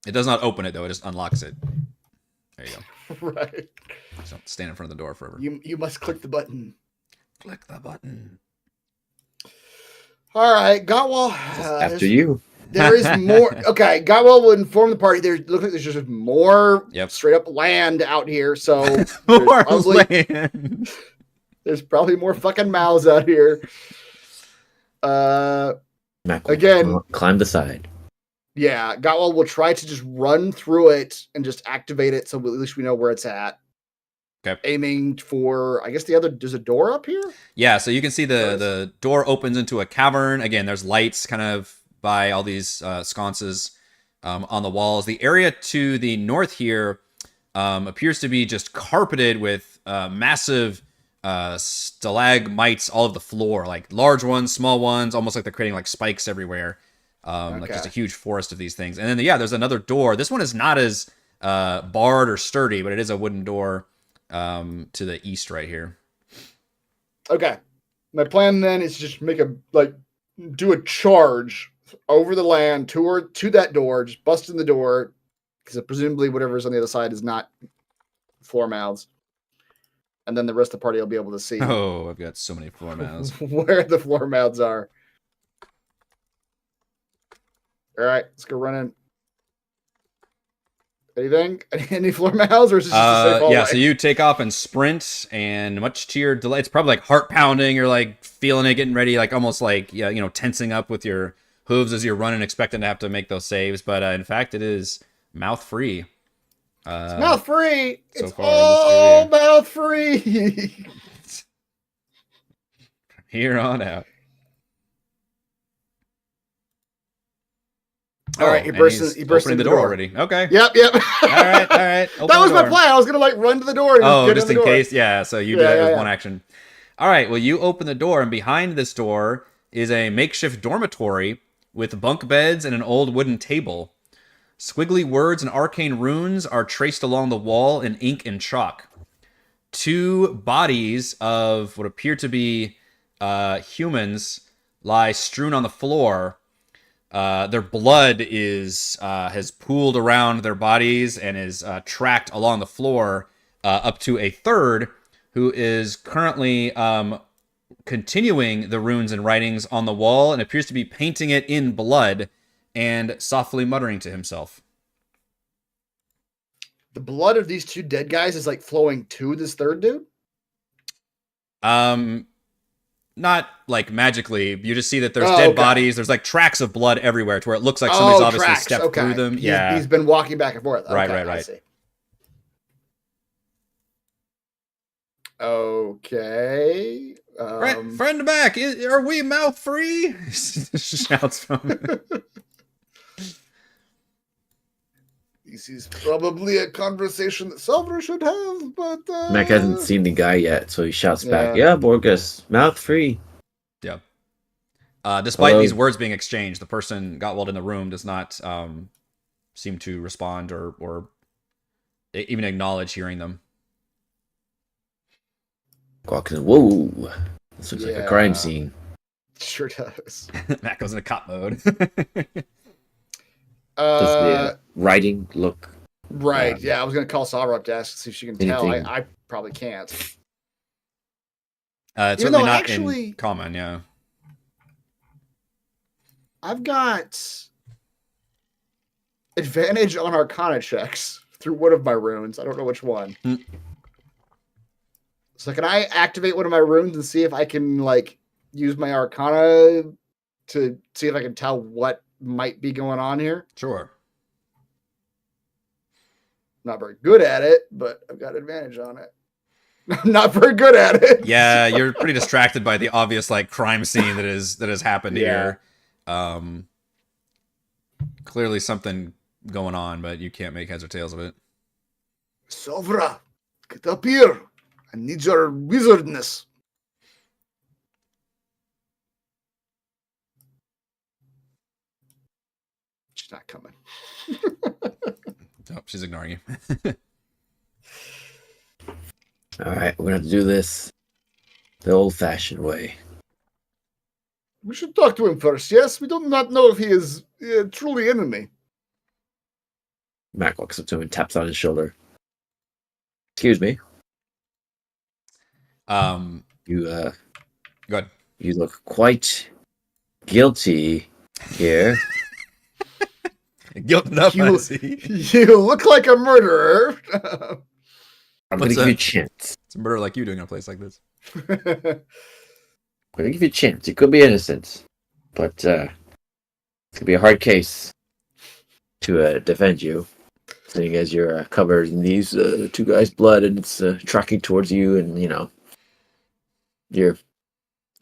It does not open it, though. It just unlocks it. There you go. Right. Just don't stand in front of the door forever. You must click the button. Click the button. All right, Gotwal. After you. There is more. Okay, Gotwal will inform the party. There looks like there's just more straight up land out here. So More land. there's probably more fucking mouths out here. Mac will Again. climb the side. Yeah, Gotwal will try to just run through it and just activate it, so at least we know where it's at. Okay. Aiming for, I guess there's a door up here? Yeah, so you can see the door opens into a cavern. Again, there's lights kind of by all these sconces on the walls. The area to the north here appears to be just carpeted with massive stalagmites all over the floor, like large ones, small ones, almost like they're creating like spikes everywhere. Like just a huge forest of these things. And then, yeah, there's another door. This one is not as barred or sturdy, but it is a wooden door to the east right here. Okay. My plan then is just do a charge over the land to that door, just bust in the door, because presumably whatever's on the other side is not floor mouths. And then the rest of the party will be able to see Oh, I've got so many floor mouths. where the floor mouths are. All right, let's go running. Anything? Any floor mouths, or is it just a safe hallway? Yeah, so you take off and sprint, and much to your delight, it's probably like heart pounding. You're like feeling it, getting ready, like almost like tensing up with your hooves as you're running, expecting to have to make those saves. But in fact, it is mouth free. It's mouth free. So It's far, all mouth free. Here on out. All right, he and bursts he's in opening the door already. Okay. Yep. All right. Open That was the my door. plan. I was gonna run to the door. And Just get in the door. case. Yeah, so you do that as one action. All right, well, you open the door, and behind this door is a makeshift dormitory with bunk beds and an old wooden table. Squiggly words and arcane runes are traced along the wall in ink and chalk. Two bodies of what appear to be humans lie strewn on the floor. Their blood has pooled around their bodies and is tracked along the floor up to a third, who is currently continuing the runes and writings on the wall and appears to be painting it in blood and softly muttering to himself. The blood of these two dead guys is like flowing to this third dude. Not like magically. You just see that there's dead bodies. There's like tracks of blood everywhere to where it looks like somebody's obviously stepped through them. He's been walking back and forth. Right. I see. Okay. Friend back. Are we mouth free? Shouts from. This is probably a conversation that Silver should have, but Mac hasn't seen the guy yet, so he shouts back, "Yeah, Borgus, mouth free." Yeah. Despite Hello? these words being exchanged, the person Gottwald in the room does not seem to respond or even acknowledge hearing them. Walks in. Whoa, this looks like a crime scene. Sure does. Mac goes into cop mode. Does the writing look Right. Yeah, I was gonna call Sabra up to ask see if she can tell. Anything- I probably can't. It's Even certainly though not actually- in common, yeah. I've got advantage on Arcana checks through one of my runes. I don't know which one. Hmm. So can I activate one of my runes and see if I can like use my Arcana to see if I can tell what might be going on here? Sure. Not very good at it, but I've got advantage on it. I'm not very good at it. Yeah, you're pretty distracted by the obvious like crime scene that has happened Yeah. here. Clearly something going on, but you can't make heads or tails of it. Sovra, get up here. I need your wizardness. She's not coming. Oh, she's ignoring you. all right? We're gonna have to do this the old-fashioned way. We should talk to him first, yes? We do not know if he is truly enemy. Mac walks up to him and taps on his shoulder. Excuse me. You Go ahead. you look quite guilty here. Guilted up, I You- see. You look like a murderer. I'm What's gonna give you that? a chance. It's a murder like you doing in a place like this. I'm gonna give you a chance. You could be innocent, but it's gonna be a hard case to defend you, seeing as you're covered in these two guys' blood, and it's tracking towards you, and you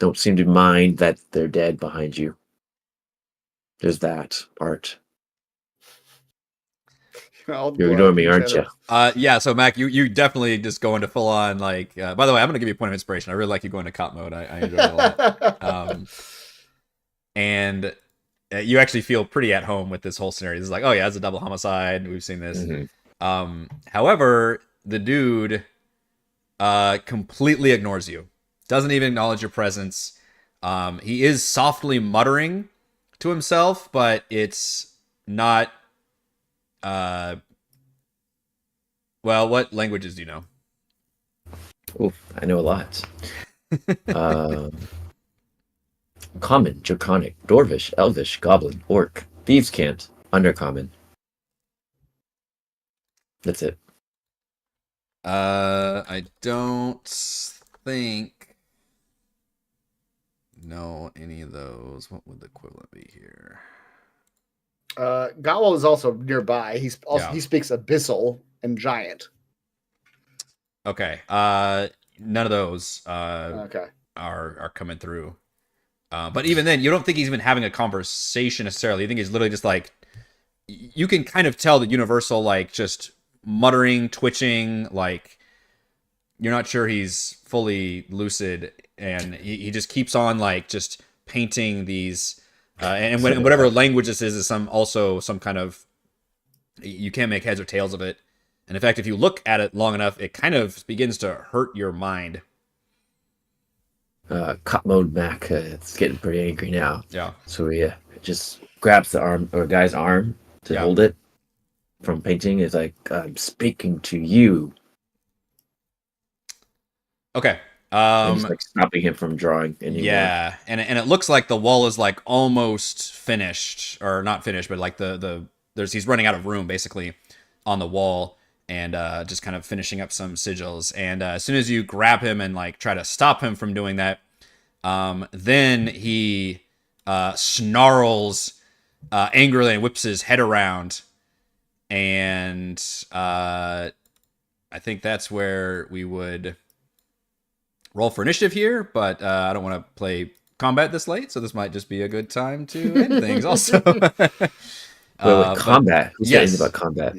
don't seem to mind that they're dead behind you. There's that part. You're ignoring me, aren't you? Yeah, so Mac, you definitely just go into full on like. By the way, I'm gonna give you a point of inspiration. I really like you going to cop mode. I enjoy it a lot. And you actually feel pretty at home with this whole scenario. This is like, oh yeah, it's a double homicide. We've seen this. Mhm. However, the dude completely ignores you. Doesn't even acknowledge your presence. He is softly muttering to himself, but it's not. Well, what languages do you know? Oh, I know a lot. Common, Draconic, Dwarvish, Elvish, Goblin, Orc, Thieves' Cant, Undercommon. That's it. I don't think know any of those. What would the equivalent be here? Gawal is also nearby. He speaks Abyssal and Giant. Okay. None of those Okay. are coming through. But even then, you don't think he's even having a conversation necessarily. You think he's literally just like, you can kind of tell the universal, like, just muttering, twitching, like, you're not sure he's fully lucid, and he just keeps on, like, just painting these, and whatever language this is some kind of, you can't make heads or tails of it. And in fact, if you look at it long enough, it kind of begins to hurt your mind. Cop mode Mac, it's getting pretty angry now. Yeah. So he just grabs the arm or guy's arm to Yeah. hold it from painting. It's like, I'm speaking to you. Okay. And just like stopping him from drawing anymore. Yeah, and it looks like the wall is like almost finished, or not finished, but like he's running out of room basically on the wall, and just kind of finishing up some sigils. And as soon as you grab him and like try to stop him from doing that, then he snarls angrily and whips his head around, and I think that's where we would roll for initiative here, but I don't want to play combat this late, so this might just be a good time to end things also. Wait, combat? Who said yes. anything about combat?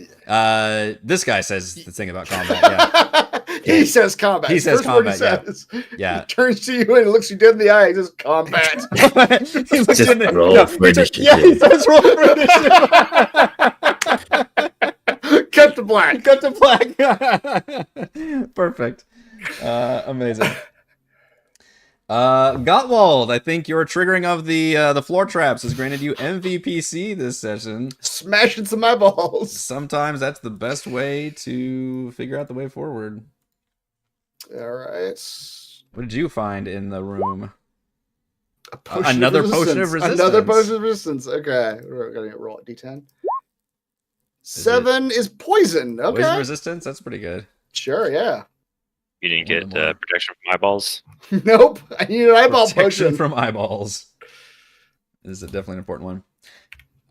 This guy says the thing about combat, yeah. He says combat. He says First word he combat, says. Yeah. He turns to you and looks you dead in the eye. He says combat. He looks Just in the- roll no, for he turns- initiative. Yeah, he says roll for initiative. Cut to black. Cut to black. Perfect. Amazing. Gottwald, I think your triggering of the floor traps has granted you MVPC this session. Smashing some eyeballs. Sometimes that's the best way to figure out the way forward. All right. What did you find in the room? Another potion of resistance. Another potion of resistance. Okay. We're going to roll a d10. 7 is poison. Okay. Poison resistance? That's pretty good. Sure, yeah. You didn't One get of them more. protection from eyeballs. Nope. I need an eyeball Protection potion. from eyeballs. This is definitely an important one.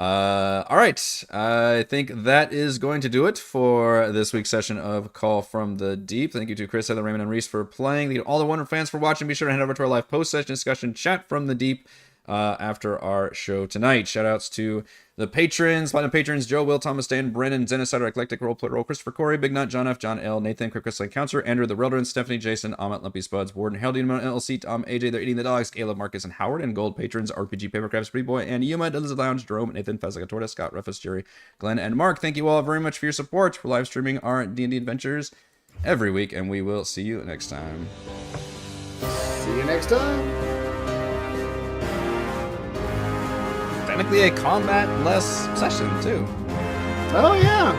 All right. I think that is going to do it for this week's session of Call from the Deep. Thank you to Chris, Heather, Raymond, and Reese for playing. Thank you to all the Wonder fans for watching. Be sure to head over to our live post-session discussion chat from the Deep after our show tonight. Shout-outs to the patrons, platinum patrons, Joe, Will, Thomas, Dan, Brennan, Zenicider, Eclectic, Roleplay Roll, Christopher Corey, Big Nut, John F., John L., Nathan, Chris Lane, Counselor, Andrew, The Reldon, Stephanie, Jason, Amit, Lumpy Spuds, Warden, Harold, Demon, LLC, Tom, AJ, They're Eating the Dogs, Caleb, Marcus, and Howard, and gold patrons, RPG, Papercrafts, Pretty Boy, and Yuma, Lizard Lounge, Jerome, Nathan, Fezzica, Torta, Scott, Rufus, Jerry, Glenn, and Mark. Thank you all very much for your support. We're live streaming our D&D adventures every week, and we will see you next time. See you next time. Technically a combat-less session, too. Oh, yeah.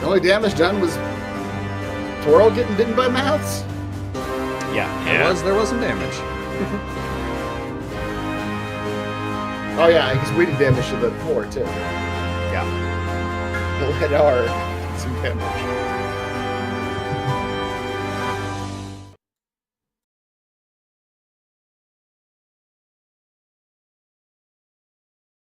The only damage done was Toro getting bitten by mouths. Yeah, there was some damage. Oh, yeah, I guess we did damage to the floor, too. Yeah. We'll let our some damage.